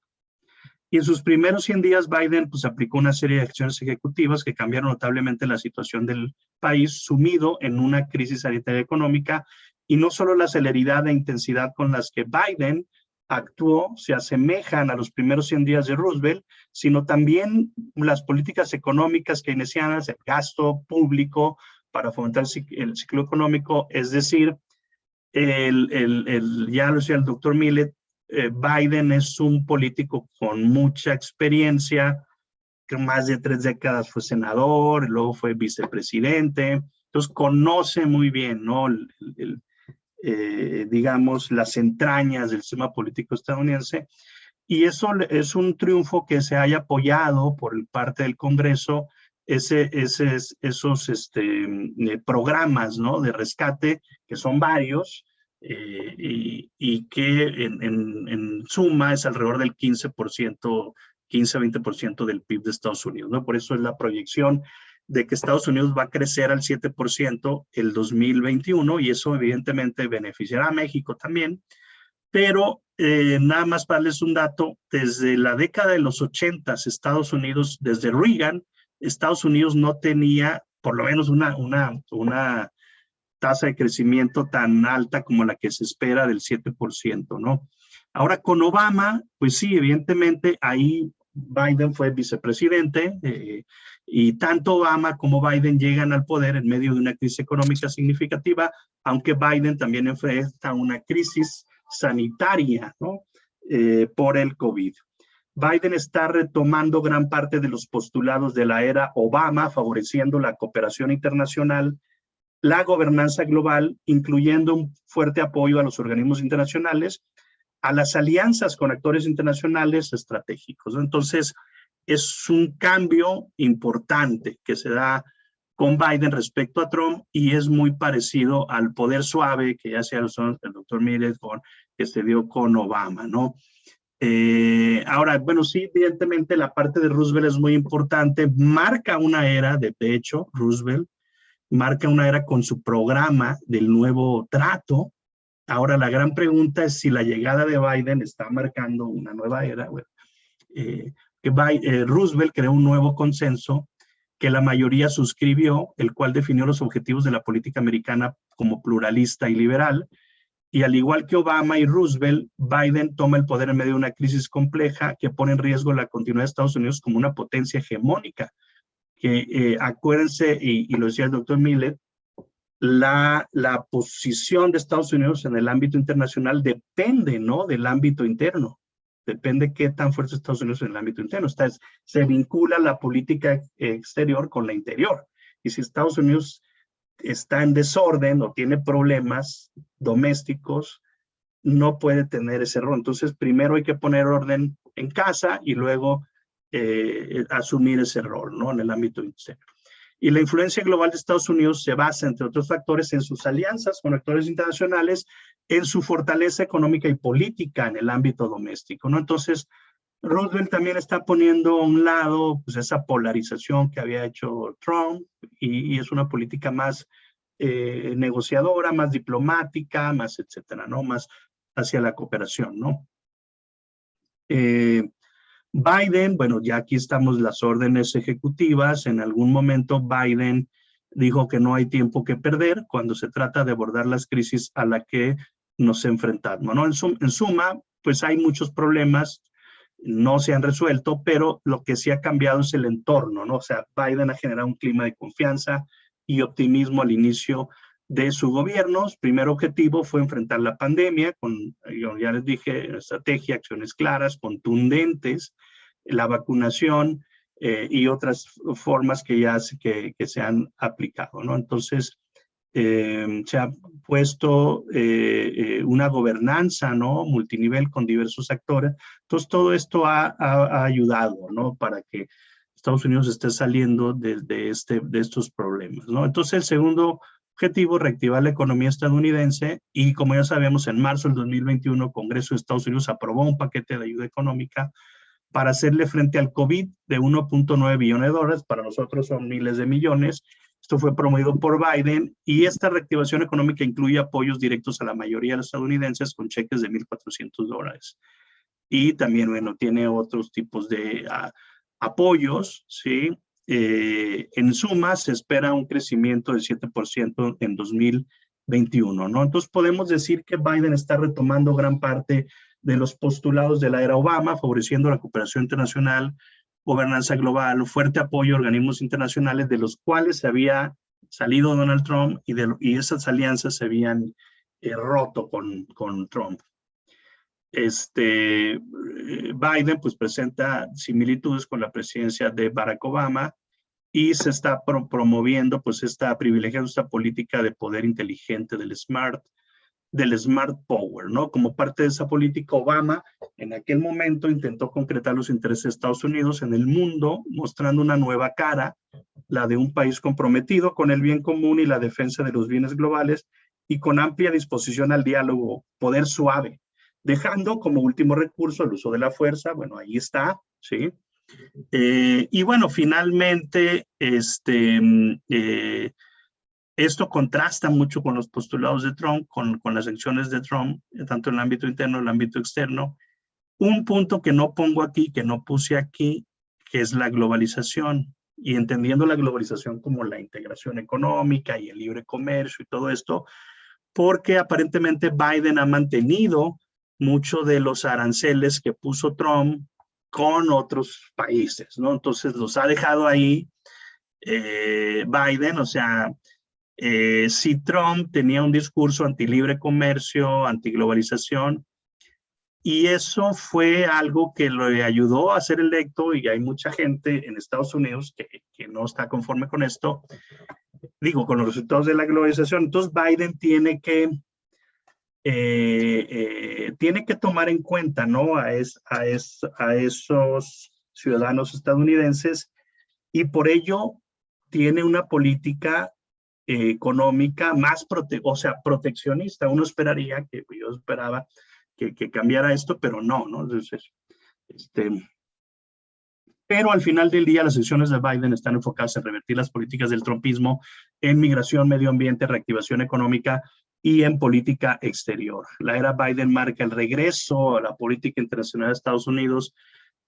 Y en sus primeros 100 días, Biden pues, aplicó una serie de acciones ejecutivas que cambiaron notablemente la situación del país sumido en una crisis sanitaria económica, y no solo la celeridad e intensidad con las que Biden actuó se asemejan a los primeros 100 días de Roosevelt, sino también las políticas económicas keynesianas, el gasto público para fomentar el ciclo económico, es decir, ya lo decía el doctor Millet, Biden es un político con mucha experiencia, que más de 3 décadas fue senador, luego fue vicepresidente, entonces conoce muy bien, ¿no? Digamos, las entrañas del sistema político estadounidense, y eso es un triunfo que se haya apoyado por parte del Congreso, esos programas, ¿no? de rescate, que son varios, y que en suma es alrededor del 15-20% del PIB de Estados Unidos, ¿no? Por eso es la proyección de que Estados Unidos va a crecer al 7% el 2021, y eso evidentemente beneficiará a México también. Pero nada más para darles un dato, desde la década de los 80, Estados Unidos, desde Reagan, Estados Unidos no tenía por lo menos una tasa de crecimiento tan alta como la que se espera del 7%, ¿no? Ahora con Obama, pues sí, evidentemente ahí Biden fue vicepresidente, y tanto Obama como Biden llegan al poder en medio de una crisis económica significativa, aunque Biden también enfrenta una crisis sanitaria, ¿no? Por el COVID. Biden está retomando gran parte de los postulados de la era Obama, favoreciendo la cooperación internacional, la gobernanza global, incluyendo un fuerte apoyo a los organismos internacionales, a las alianzas con actores internacionales estratégicos. Entonces, es un cambio importante que se da con Biden respecto a Trump, y es muy parecido al poder suave que ya sea el doctor Millet que se dio con Obama, ¿no? Ahora, bueno, sí, evidentemente la parte de Roosevelt es muy importante, marca una era, de hecho, Roosevelt marca una era con su programa del nuevo trato. Ahora, la gran pregunta es si la llegada de Biden está marcando una nueva era. Bueno, Roosevelt creó un nuevo consenso que la mayoría suscribió, el cual definió los objetivos de la política americana como pluralista y liberal. Y al igual que Obama y Roosevelt, Biden toma el poder en medio de una crisis compleja que pone en riesgo la continuidad de Estados Unidos como una potencia hegemónica que acuérdense, y lo decía el doctor Millet, la posición de Estados Unidos en el ámbito internacional depende, ¿no?, del ámbito interno. Depende qué tan fuerte Estados Unidos en el ámbito interno. Se vincula la política exterior con la interior. Y si Estados Unidos está en desorden o tiene problemas domésticos, no puede tener ese rol. Entonces, primero hay que poner orden en casa y luego asumir ese rol, ¿no?, en el ámbito externo. Y la influencia global de Estados Unidos se basa, entre otros factores, en sus alianzas con actores internacionales, en su fortaleza económica y política en el ámbito doméstico, ¿no? Entonces, Roosevelt también está poniendo a un lado pues, esa polarización que había hecho Trump y es una política más negociadora, más diplomática, más etcétera, ¿no? Más hacia la cooperación, ¿no? Biden, bueno, ya aquí estamos las órdenes ejecutivas. En algún momento Biden dijo que no hay tiempo que perder cuando se trata de abordar las crisis a las que nos enfrentamos, ¿no? En suma, pues hay muchos problemas, no se han resuelto, pero lo que sí ha cambiado es el entorno, ¿no? O sea, Biden ha generado un clima de confianza y optimismo al inicio de su gobierno. Su primer objetivo fue enfrentar la pandemia con, ya les dije, estrategia, acciones claras, contundentes, la vacunación y otras formas que ya se han aplicado, ¿no? Entonces, se ha puesto una gobernanza, ¿no?, multinivel con diversos actores. Entonces, todo esto ha ayudado, ¿no?, para que Estados Unidos esté saliendo de estos problemas, ¿no? Entonces, el segundo objetivo, reactivar la economía estadounidense, y como ya sabemos, en marzo del 2021, el Congreso de Estados Unidos aprobó un paquete de ayuda económica para hacerle frente al COVID de 1.9 billones de dólares, para nosotros son miles de millones. Esto fue promovido por Biden y esta reactivación económica incluye apoyos directos a la mayoría de los estadounidenses con cheques de $1,400. Y también, bueno, tiene otros tipos de apoyos, ¿sí? En suma, se espera un crecimiento del 7% en 2021, ¿no? Entonces, podemos decir que Biden está retomando gran parte de los postulados de la era Obama, favoreciendo la cooperación internacional, gobernanza global, fuerte apoyo a organismos internacionales de los cuales se había salido Donald Trump y esas alianzas se habían roto con Trump. Biden pues presenta similitudes con la presidencia de Barack Obama y se está promoviendo pues privilegiando esta política de poder inteligente del smart power, ¿no? Como parte de esa política, Obama en aquel momento intentó concretar los intereses de Estados Unidos en el mundo, mostrando una nueva cara, la de un país comprometido con el bien común y la defensa de los bienes globales y con amplia disposición al diálogo, poder suave, dejando como último recurso el uso de la fuerza. Bueno, ahí está, ¿sí? Y bueno, finalmente, esto contrasta mucho con los postulados de Trump, con las acciones de Trump, tanto en el ámbito interno, en el ámbito externo. Un punto que no pongo aquí, que no puse aquí, que es la globalización, y entendiendo la globalización como la integración económica y el libre comercio y todo esto, porque aparentemente Biden ha mantenido muchos de los aranceles que puso Trump con otros países, ¿no? Entonces los ha dejado ahí Biden, o sea, si Trump tenía un discurso anti-libre comercio, anti-globalización, y eso fue algo que lo ayudó a ser electo, y hay mucha gente en Estados Unidos que no está conforme con esto, digo, con los resultados de la globalización. Entonces Biden tiene que tomar en cuenta, ¿no?, a esos ciudadanos estadounidenses, y por ello tiene una política económica más proteccionista. Uno esperaría yo esperaba que cambiara esto, pero no, ¿no? Entonces, pero al final del día las acciones de Biden están enfocadas en revertir las políticas del trumpismo en migración, medio ambiente, reactivación económica y en política exterior. La era Biden marca el regreso a la política internacional de Estados Unidos,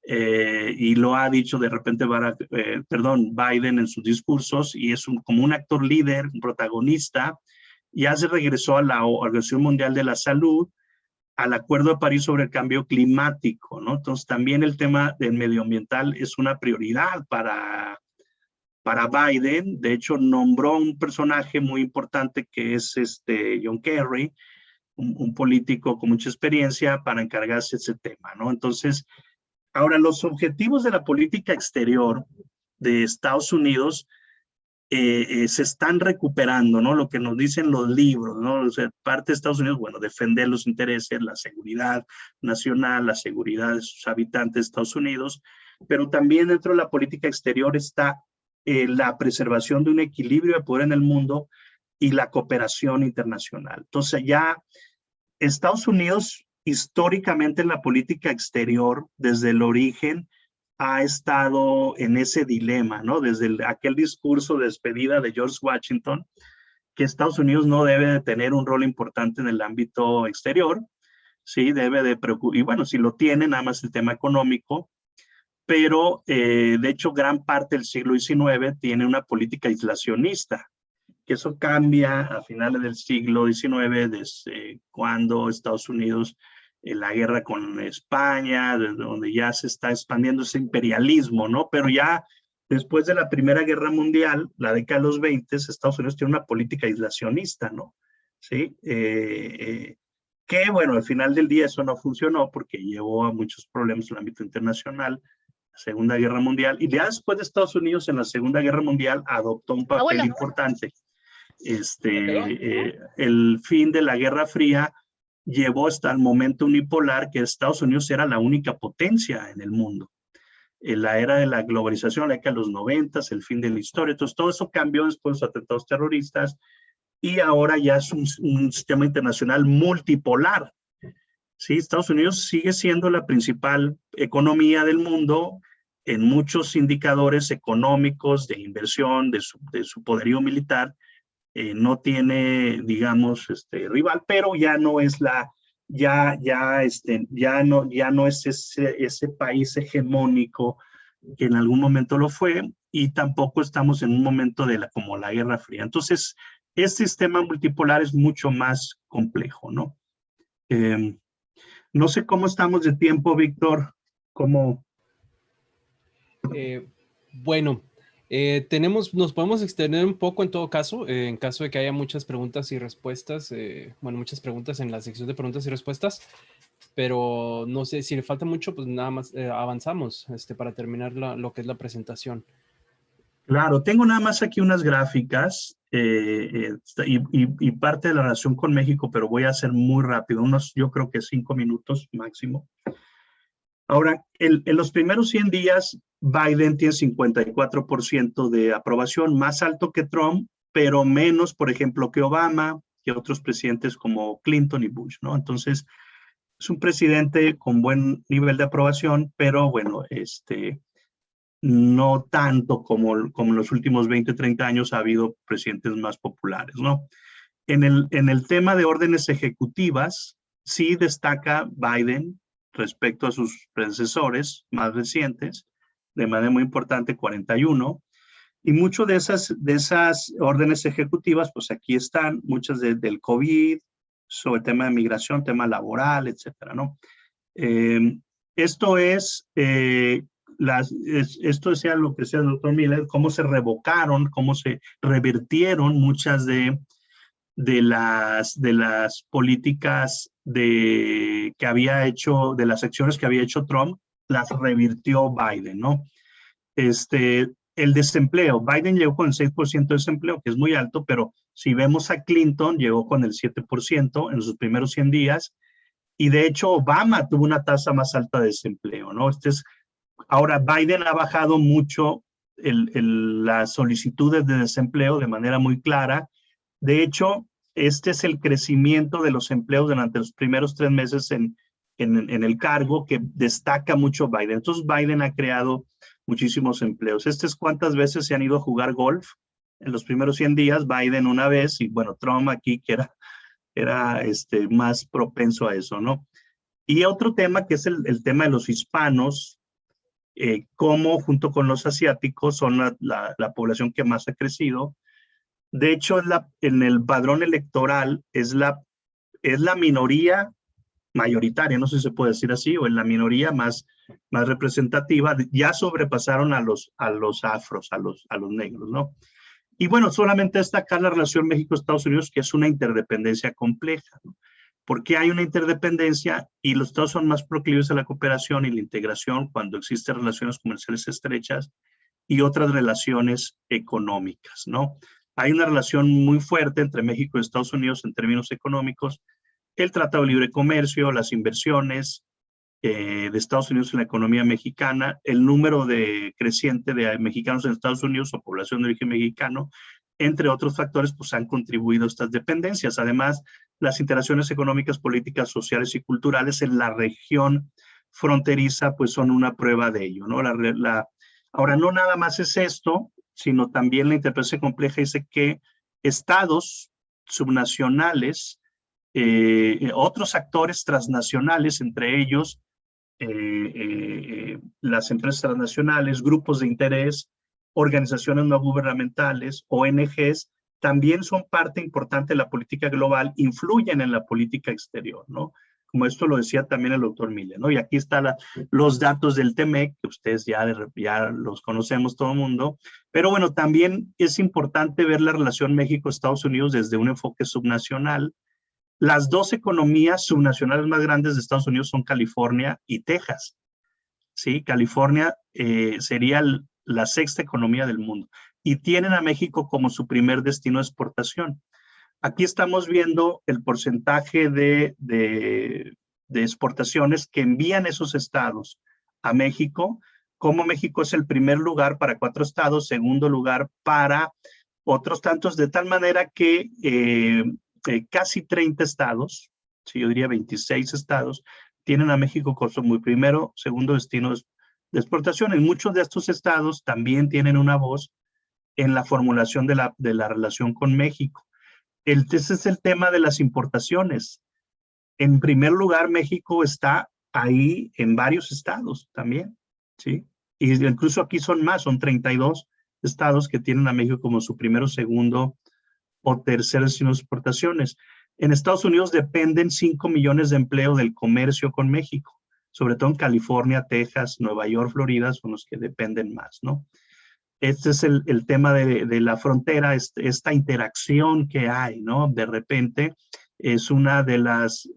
y lo ha dicho de repente Biden en sus discursos, y es como un actor líder, un protagonista. Ya se regresó a la Organización Mundial de la Salud, al Acuerdo de París sobre el cambio climático, ¿no? Entonces también el tema del medioambiental es una prioridad para para Biden. De hecho, nombró un personaje muy importante que es John Kerry, un político con mucha experiencia para encargarse de ese tema, ¿no? Entonces, ahora los objetivos de la política exterior de Estados Unidos se están recuperando, ¿no? Lo que nos dicen los libros, ¿no? O sea, parte de Estados Unidos, bueno, defender los intereses, la seguridad nacional, la seguridad de sus habitantes de Estados Unidos, pero también dentro de la política exterior está la preservación de un equilibrio de poder en el mundo y la cooperación internacional. Entonces ya Estados Unidos históricamente en la política exterior, desde el origen, ha estado en ese dilema, ¿no? Desde aquel discurso de despedida de George Washington, que Estados Unidos no debe de tener un rol importante en el ámbito exterior, sí, debe de preocupar, y bueno, si lo tiene, nada más el tema económico, pero de hecho gran parte del siglo XIX tiene una política aislacionista, que eso cambia a finales del siglo XIX, desde cuando Estados Unidos, la guerra con España, desde donde ya se está expandiendo ese imperialismo, ¿no? Pero ya después de la Primera Guerra Mundial, la década de los 20, Estados Unidos tiene una política aislacionista, ¿no? Sí, que bueno, al final del día eso no funcionó porque llevó a muchos problemas en el ámbito internacional, la Segunda Guerra Mundial, y ya después de Estados Unidos en la Segunda Guerra Mundial adoptó un papel importante. El fin de la Guerra Fría llevó hasta el momento unipolar que Estados Unidos era la única potencia en el mundo. En la era de la globalización, la década de los 90, el fin de la historia, entonces todo eso cambió después de los atentados terroristas y ahora ya es un sistema internacional multipolar. ¿Sí? Estados Unidos sigue siendo la principal economía del mundo en muchos indicadores económicos, de inversión, de su poderío militar. No tiene, digamos, rival, pero ya no es ya no es ese país hegemónico que en algún momento lo fue, y tampoco estamos en un momento como la Guerra Fría. Entonces, este sistema multipolar es mucho más complejo, ¿no? No sé cómo estamos de tiempo, Víctor. ¿Cómo? Bueno, nos podemos extender un poco en todo caso, en caso de que haya muchas preguntas y respuestas, bueno, muchas preguntas en la sección de preguntas y respuestas, pero no sé, si le falta mucho, pues nada más avanzamos para terminar lo que es la presentación. Claro, tengo nada más aquí unas gráficas y parte de la relación con México, pero voy a hacer muy rápido, yo creo que 5 minutos máximo. Ahora, en los primeros 100 días, Biden tiene 54% de aprobación, más alto que Trump, pero menos, por ejemplo, que Obama, que otros presidentes como Clinton y Bush, ¿no? Entonces, es un presidente con buen nivel de aprobación, pero bueno, no tanto como en los últimos 20, 30 años ha habido presidentes más populares, ¿no? En el tema de órdenes ejecutivas, sí destaca Biden respecto a sus predecesores más recientes, de manera muy importante, 41, y muchas de esas órdenes ejecutivas, pues aquí están, muchas del COVID, sobre tema de migración, tema laboral, etcétera, ¿no? Esto decía lo que decía el doctor Miller, cómo se revocaron, cómo se revirtieron muchas de las políticas de las acciones que había hecho Trump, las revirtió Biden, ¿no? El desempleo, Biden llegó con el 6% de desempleo, que es muy alto, pero si vemos a Clinton, llegó con el 7% en sus primeros 100 días, y de hecho Obama tuvo una tasa más alta de desempleo, ¿no? Ahora Biden ha bajado mucho las solicitudes de desempleo de manera muy clara. De hecho, este es el crecimiento de los empleos durante los primeros 3 meses en el cargo, que destaca mucho Biden. Entonces, Biden ha creado muchísimos empleos. Es cuántas veces se han ido a jugar golf en los primeros 100 días, Biden una vez, y bueno, Trump aquí, que era más propenso a eso, ¿no? Y otro tema que es el tema de los hispanos, cómo junto con los asiáticos son la población que más ha crecido. De hecho, en el padrón electoral es la minoría mayoritaria, no sé si se puede decir así, o en la minoría más representativa, ya sobrepasaron a los afros, a los negros, ¿no? Y bueno, solamente destacar la relación México-Estados Unidos, que es una interdependencia compleja, ¿no? Porque hay una interdependencia y los Estados son más proclives a la cooperación y la integración cuando existen relaciones comerciales estrechas y otras relaciones económicas, ¿no? Hay una relación muy fuerte entre México y Estados Unidos en términos económicos, el Tratado de Libre Comercio, las inversiones de Estados Unidos en la economía mexicana, el número creciente de mexicanos en Estados Unidos o población de origen mexicano, entre otros factores, pues han contribuido a estas dependencias. Además, las interacciones económicas, políticas, sociales y culturales en la región fronteriza, pues son una prueba de ello, ¿no? Ahora, no nada más es esto, sino también la interpretación compleja dice que estados subnacionales, otros actores transnacionales, entre ellos las empresas transnacionales, grupos de interés, organizaciones no gubernamentales, ONGs, también son parte importante de la política global, influyen en la política exterior, ¿no? Como esto lo decía también el doctor Miller, ¿no? Y aquí están los datos del TEMEC, que ustedes ya los conocemos todo el mundo, pero bueno, también es importante ver la relación México-Estados Unidos desde un enfoque subnacional. Las dos economías subnacionales más grandes de Estados Unidos son California y Texas. ¿Sí? California sería la sexta economía del mundo y tienen a México como su primer destino de exportación. Aquí estamos viendo el porcentaje de exportaciones que envían esos estados a México, como México es el primer lugar para 4 estados, segundo lugar para otros tantos, de tal manera que casi 30 estados, sí, yo diría 26 estados, tienen a México como su primero, segundo destino de exportación. En muchos de estos estados también tienen una voz en la formulación de la relación con México. Ese es el tema de las importaciones. En primer lugar, México está ahí en varios estados también, ¿sí? Y incluso aquí son 32 estados que tienen a México como su primero, segundo o tercer destino de exportaciones. En Estados Unidos dependen 5 millones de empleos del comercio con México, sobre todo en California, Texas, Nueva York, Florida, son los que dependen más, ¿no? Este es el tema de la frontera, esta interacción que hay, ¿no? De repente es una de las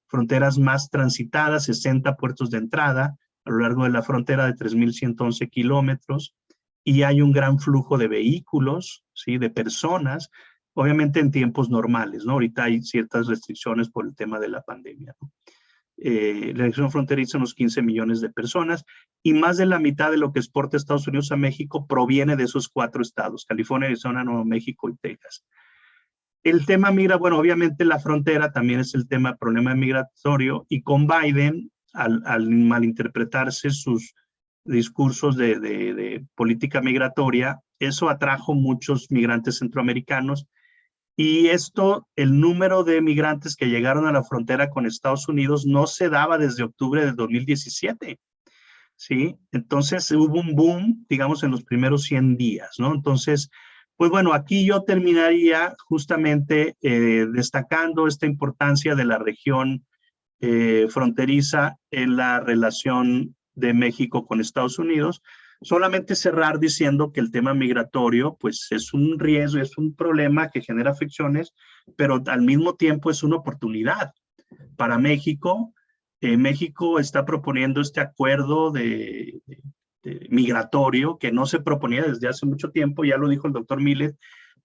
fronteras más transitadas, 60 puertos de entrada a lo largo de la frontera de 3.111 kilómetros, y hay un gran flujo de vehículos, ¿sí? De personas, obviamente en tiempos normales, ¿no? Ahorita hay ciertas restricciones por el tema de la pandemia, ¿no? La región fronteriza unos 15 millones de personas y más de la mitad de lo que exporta Estados Unidos a México proviene de esos 4 estados, California, Arizona, Nuevo México y Texas. El tema bueno, obviamente la frontera también es el problema migratorio, y con Biden, al malinterpretarse sus discursos de política migratoria, eso atrajo muchos migrantes centroamericanos. Y el número de migrantes que llegaron a la frontera con Estados Unidos no se daba desde octubre de 2017, ¿sí? Entonces hubo un boom, digamos, en los primeros 100 días, ¿no? Entonces, pues bueno, aquí yo terminaría justamente destacando esta importancia de la región fronteriza en la relación de México con Estados Unidos. Solamente cerrar diciendo que el tema migratorio, pues es un riesgo, es un problema que genera fricciones, pero al mismo tiempo es una oportunidad para México. México está proponiendo este acuerdo migratorio que no se proponía desde hace mucho tiempo, ya lo dijo el doctor Millet.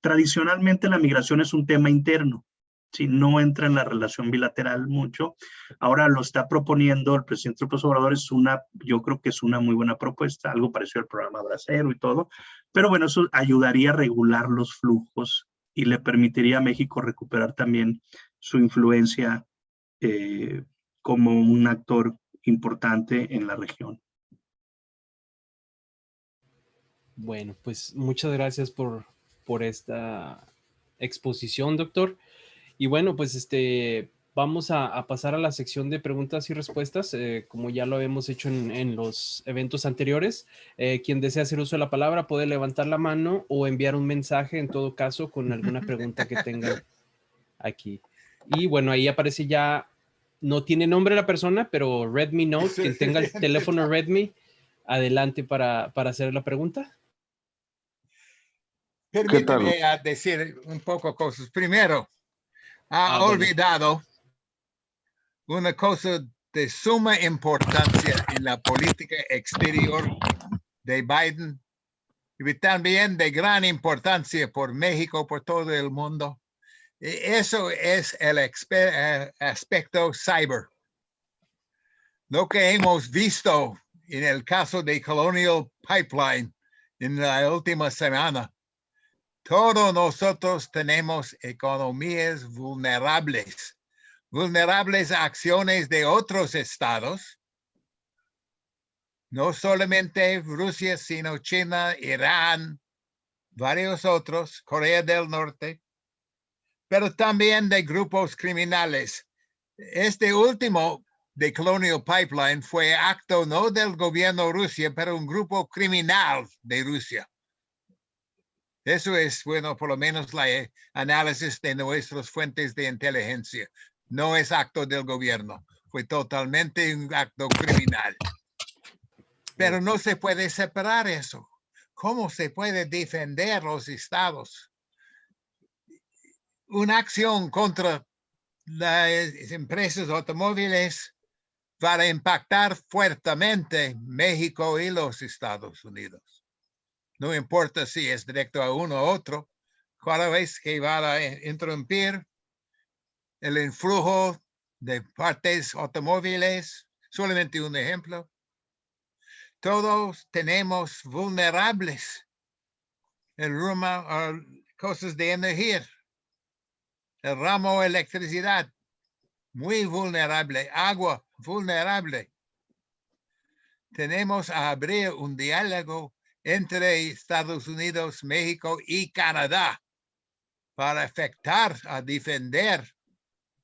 Tradicionalmente la migración es un tema interno, si no entra en la relación bilateral mucho. Ahora lo está proponiendo el presidente López Obrador, yo creo que es una muy buena propuesta, algo parecido al programa Bracero y todo, pero bueno, eso ayudaría a regular los flujos y le permitiría a México recuperar también su influencia como un actor importante en la región. Bueno, pues muchas gracias por esta exposición, doctor. Y bueno, pues vamos a pasar a la sección de preguntas y respuestas, como ya lo hemos hecho en los eventos anteriores. Quien desea hacer uso de la palabra puede levantar la mano o enviar un mensaje, en todo caso, con alguna pregunta que tengan aquí. Y bueno, ahí aparece ya no tiene nombre la persona, pero Redmi Note, quien tenga el teléfono Redmi, adelante para hacer la pregunta. Permíteme decir un poco cosas. Primero, ha olvidado una cosa de suma importancia en la política exterior de Biden y también de gran importancia por México, por todo el mundo. Eso es el aspecto cyber. Lo que hemos visto en el caso de Colonial Pipeline en la última semana, todos nosotros tenemos economías vulnerables a acciones de otros estados, no solamente Rusia, sino China, Irán, varios otros, Corea del Norte, pero también de grupos criminales. Este último de Colonial Pipeline fue acto no del gobierno de Rusia, pero un grupo criminal de Rusia. Eso es, bueno, por lo menos el análisis de nuestras fuentes de inteligencia. No es acto del gobierno, fue totalmente un acto criminal. Pero no se puede separar eso. ¿Cómo se puede defender los estados? Una acción contra las empresas automóviles va a impactar fuertemente México y los Estados Unidos. No importa si es directo a uno u otro, cada vez que va a interrumpir el influjo de partes automóviles, solamente un ejemplo. Todos tenemos vulnerables el ramo, cosas de energía, el ramo de electricidad, muy vulnerable, agua vulnerable. Tenemos a abrir un diálogo entre Estados Unidos, México y Canadá para afectar, a defender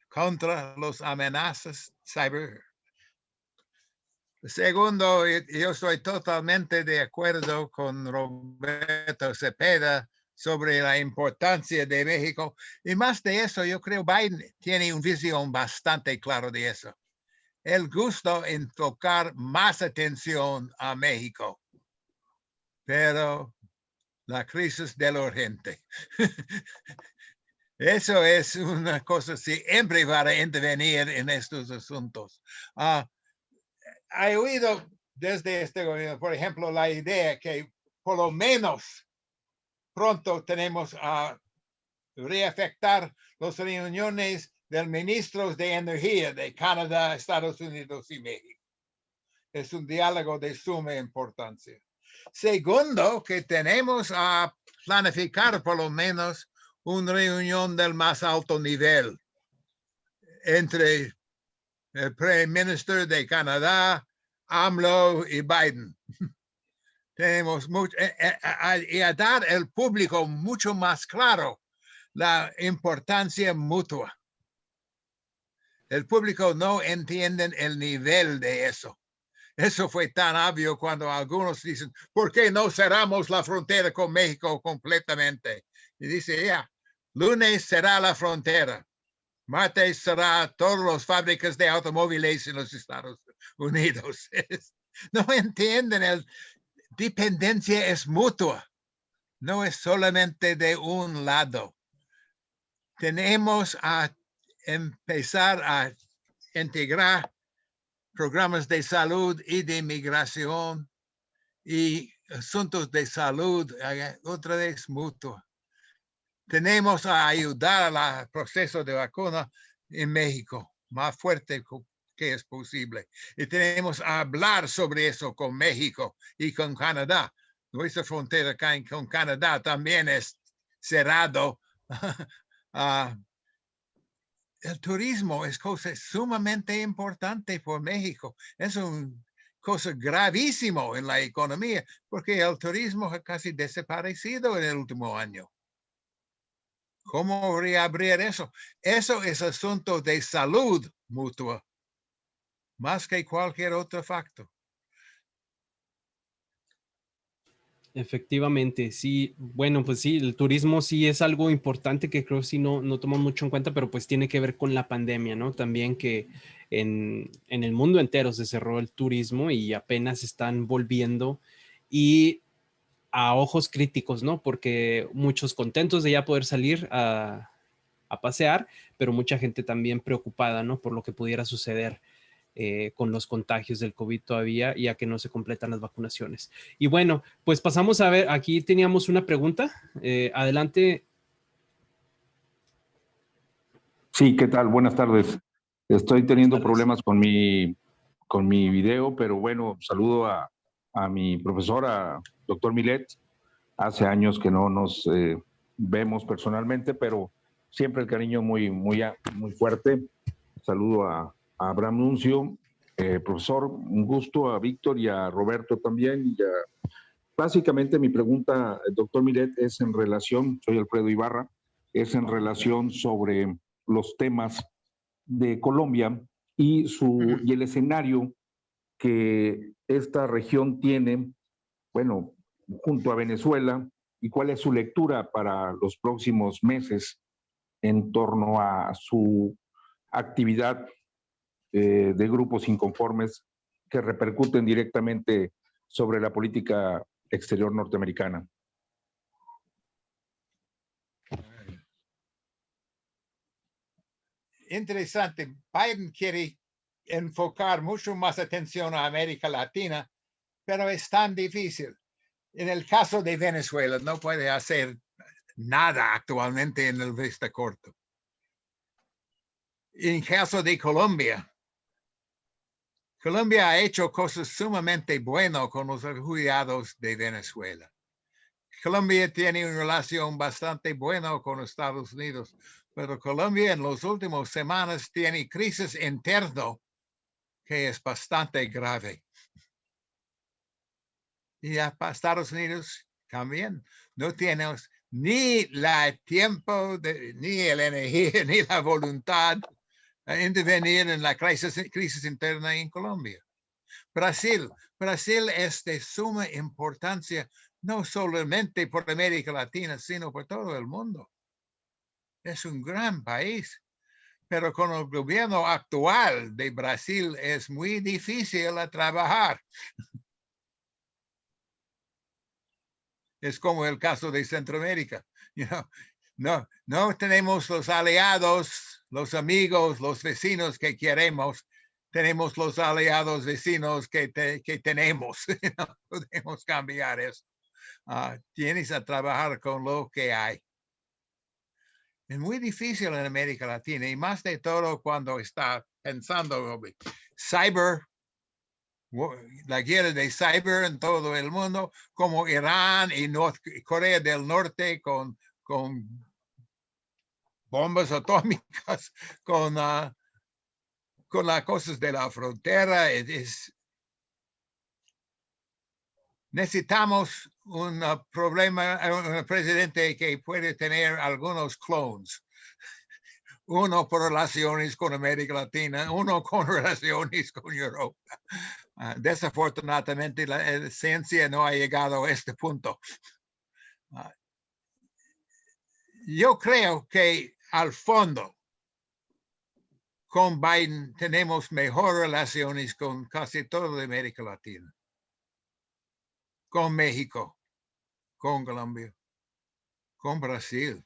contra las amenazas cyber. Segundo, yo estoy totalmente de acuerdo con Roberto Cepeda sobre la importancia de México. Y más de eso, yo creo Biden tiene una visión bastante clara de eso. El gusto en enfocar más atención a México, pero la crisis de lo urgente. Eso es una cosa siempre va a intervenir en estos asuntos. He oído desde este gobierno, por ejemplo, la idea que por lo menos pronto tenemos a reafectar las reuniones de ministros de energía de Canadá, Estados Unidos y México. Es un diálogo de suma importancia. Segundo, que tenemos a planificar por lo menos una reunión del más alto nivel entre el primer ministro de Canadá, AMLO y Biden. Tenemos mucho, y a dar al público mucho más claro la importancia mutua. El público no entiende el nivel de eso. Eso fue tan obvio cuando algunos dicen, ¿por qué no cerramos la frontera con México completamente? Y dice, ya, lunes será la frontera. Martes será todas las fábricas de automóviles en los Estados Unidos. No entienden, la dependencia es mutua. No es solamente de un lado. Tenemos a empezar a integrar programas de salud y de migración y asuntos de salud, otra vez mutua. Tenemos a ayudar al proceso de vacuna en México, más fuerte que es posible. Y tenemos a hablar sobre eso con México y con Canadá. Nuestra frontera con Canadá también es cerrado. El turismo es cosa sumamente importante por México. Es una cosa gravísimo en la economía porque el turismo ha casi desaparecido en el último año. ¿Cómo reabrir eso? Eso es asunto de salud mutua, más que cualquier otro factor. Efectivamente, sí. Bueno, pues sí, el turismo sí es algo importante que creo que sí no tomamos mucho en cuenta, pero pues tiene que ver con la pandemia, ¿no? También que en el mundo entero se cerró el turismo y apenas están volviendo y a ojos críticos, ¿no? Porque muchos contentos de ya poder salir a pasear, pero mucha gente también preocupada, ¿no? Por lo que pudiera suceder con los contagios del COVID todavía, ya que no se completan las vacunaciones. Y bueno, pues pasamos a ver, aquí teníamos una pregunta. Adelante. Sí, ¿qué tal? Buenas tardes. Estoy teniendo problemas con mi video, pero bueno, saludo a mi profesora, doctor Milet. Hace años que no nos vemos personalmente, pero siempre el cariño muy fuerte. Saludo a Abraham Nuncio, profesor, un gusto, a Víctor y a Roberto también. Básicamente mi pregunta, doctor Milet, es en relación, soy Alfredo Ibarra, es en relación sobre los temas de Colombia y el escenario que esta región tiene, bueno, junto a Venezuela, y cuál es su lectura para los próximos meses en torno a su actividad de grupos inconformes que repercuten directamente sobre la política exterior norteamericana. Interesante. Biden quiere enfocar mucho más atención a América Latina, pero es tan difícil. En el caso de Venezuela, no puede hacer nada actualmente en el vista corto. En caso de Colombia, Colombia ha hecho cosas sumamente buenas con los refugiados de Venezuela. Colombia tiene una relación bastante buena con Estados Unidos, pero Colombia en las últimas semanas tiene crisis interna que es bastante grave. Y para Estados Unidos también no tenemos ni el tiempo, ni la energía, ni la voluntad a intervenir en la crisis interna en Colombia. Brasil es de suma importancia, no solamente por América Latina, sino por todo el mundo. Es un gran país, pero con el gobierno actual de Brasil es muy difícil trabajar. Es como el caso de Centroamérica. No tenemos los aliados, los amigos, los vecinos que queremos. Tenemos los aliados vecinos que tenemos. No podemos cambiar eso. Tienes a trabajar con lo que hay. Es muy difícil en América Latina y más de todo cuando está pensando cyber, la guerra de cyber en todo el mundo, como Irán y Corea del Norte con bombas atómicas, con las cosas de la frontera. Necesitamos un presidente que puede tener algunos clones. Uno por relaciones con América Latina, uno con relaciones con Europa. Desafortunadamente, la ciencia no ha llegado a este punto. Yo creo que al fondo, con Biden tenemos mejores relaciones con casi toda América Latina. Con México, con Colombia, con Brasil.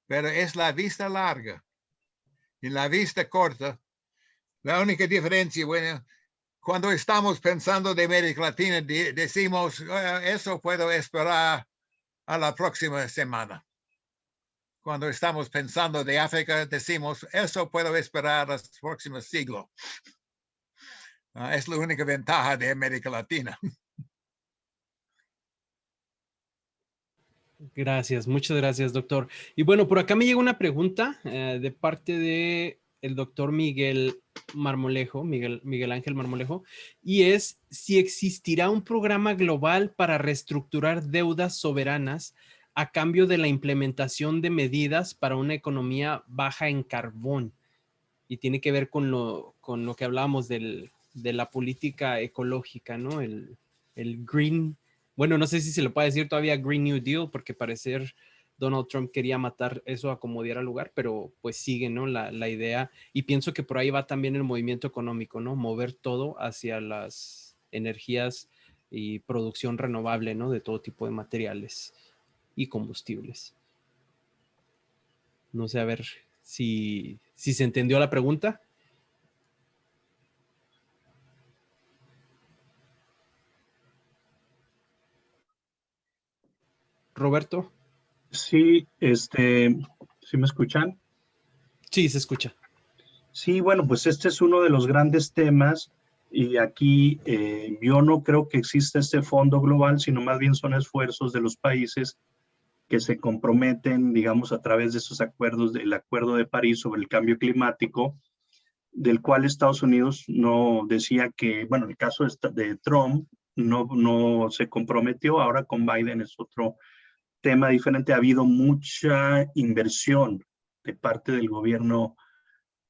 Pero es la vista larga. En la vista corta, la única diferencia, bueno, cuando estamos pensando de América Latina, decimos, eso puedo esperar a la próxima semana. Cuando estamos pensando de África, decimos, eso puedo esperar al próximo siglo. Es la única ventaja de América Latina. Gracias, muchas gracias, doctor. Y bueno, por acá me llega una pregunta de parte de el doctor Miguel Marmolejo, Miguel Ángel Marmolejo, y es si existirá un programa global para reestructurar deudas soberanas a cambio de la implementación de medidas para una economía baja en carbón. Y tiene que ver con lo que hablábamos de la política ecológica, ¿no? El green. Bueno, no sé si se le puede decir todavía Green New Deal, porque parecer Donald Trump quería matar eso a como diera lugar, pero pues sigue, ¿no? La idea, y pienso que por ahí va también el movimiento económico, ¿no? Mover todo hacia las energías y producción renovable, ¿no? De todo tipo de materiales y combustibles. No sé, a ver si se entendió la pregunta. Roberto. Sí, ¿sí me escuchan? Sí, se escucha. Sí, bueno, pues este es uno de los grandes temas y aquí yo no creo que exista este fondo global, sino más bien son esfuerzos de los países que se comprometen, digamos, a través de esos acuerdos, del Acuerdo de París sobre el cambio climático, del cual Estados Unidos no decía que, bueno, el caso de Trump no se comprometió, ahora con Biden es otro tema diferente. Ha habido mucha inversión de parte del gobierno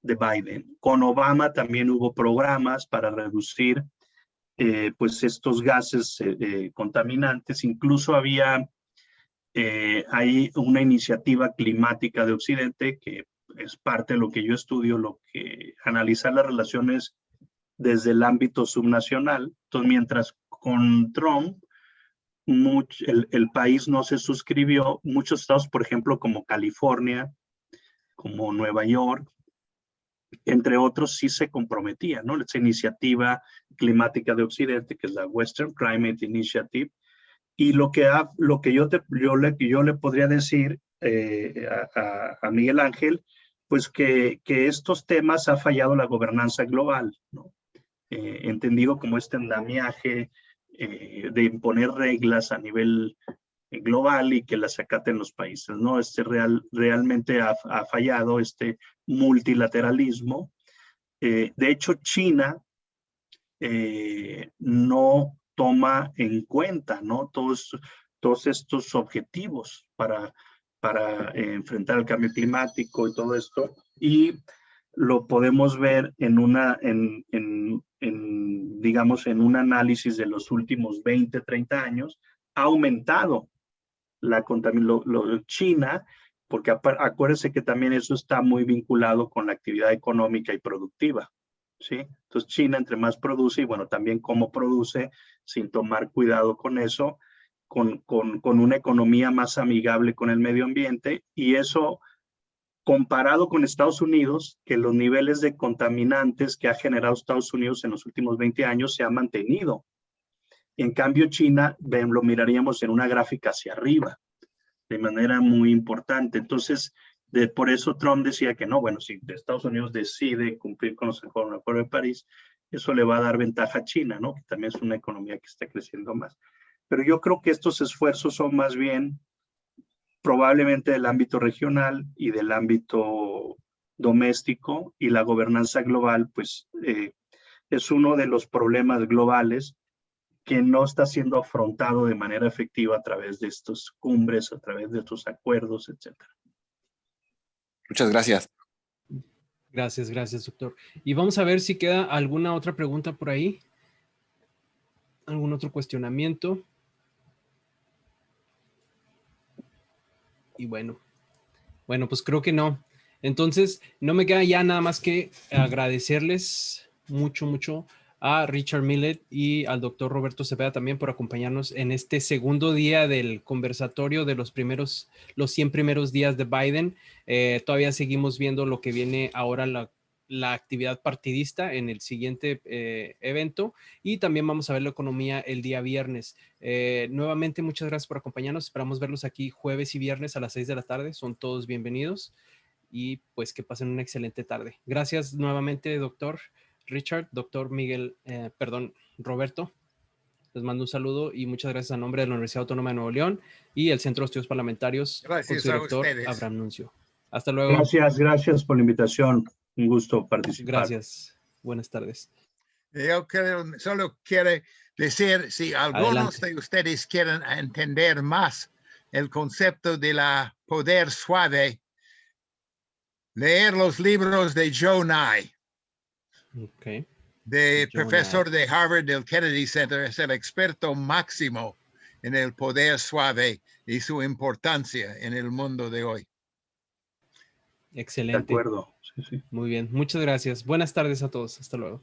de Biden. Con Obama también hubo programas para reducir pues estos gases contaminantes. Incluso hay una iniciativa climática de Occidente que es parte de lo que yo estudio, lo que analizar las relaciones desde el ámbito subnacional. Entonces, mientras con Trump el país no se suscribió, muchos estados, por ejemplo, como California, como Nueva York, entre otros, sí se comprometía, ¿no? Esa iniciativa climática de Occidente, que es la Western Climate Initiative, y lo que yo le podría decir a Miguel Ángel, pues que estos temas ha fallado la gobernanza global, ¿no? Entendido como este andamiaje de imponer reglas a nivel global y que las acaten los países, ¿no? Realmente ha fallado este multilateralismo. De hecho, China no toma en cuenta, ¿no? Todos estos objetivos para enfrentar el cambio climático y todo esto. Y lo podemos ver digamos, en un análisis de los últimos 20, 30 años, ha aumentado la contaminación. China, porque acuérdense que también eso está muy vinculado con la actividad económica y productiva, ¿sí? Entonces China entre más produce y bueno, también cómo produce sin tomar cuidado con eso, con una economía más amigable con el medio ambiente, y eso comparado con Estados Unidos, que los niveles de contaminantes que ha generado Estados Unidos en los últimos 20 años se ha mantenido. En cambio, China lo miraríamos en una gráfica hacia arriba, de manera muy importante. Entonces, por eso Trump decía que no, bueno, si Estados Unidos decide cumplir con el Acuerdo de París, eso le va a dar ventaja a China, ¿no? Que también es una economía que está creciendo más. Pero yo creo que estos esfuerzos son más bien probablemente del ámbito regional y del ámbito doméstico, y la gobernanza global, pues es uno de los problemas globales que no está siendo afrontado de manera efectiva a través de estas cumbres, a través de estos acuerdos, etc. Muchas gracias. Gracias, doctor. Y vamos a ver si queda alguna otra pregunta por ahí. ¿Algún otro cuestionamiento? Y bueno, pues creo que no. Entonces, no me queda ya nada más que agradecerles mucho a Richard Millet y al doctor Roberto Cepeda también por acompañarnos en este segundo día del conversatorio de los 100 primeros días de Biden. Todavía seguimos viendo lo que viene ahora, la actividad partidista en el siguiente evento, y también vamos a ver la economía el día viernes. Nuevamente, muchas gracias por acompañarnos. Esperamos verlos aquí jueves y viernes a las 6 de la tarde. Son todos bienvenidos y pues que pasen una excelente tarde. Gracias nuevamente, doctor Richard, doctor Miguel, Roberto. Les mando un saludo y muchas gracias a nombre de la Universidad Autónoma de Nuevo León y el Centro de Estudios Parlamentarios. Gracias con su director, a ustedes. Abraham Nuncio. Hasta luego. Gracias por la invitación. Un gusto participar. Gracias. Buenas tardes. Yo solo quiero decir, si algunos de ustedes quieren entender más el concepto de la poder suave, leer los libros de Joe Nye. Okay. De profesor de Harvard del Kennedy Center, es el experto máximo en el poder suave y su importancia en el mundo de hoy. De Excelente. acuerdo. Sí, sí. Muy bien. Muchas gracias. Buenas tardes a todos. Hasta luego.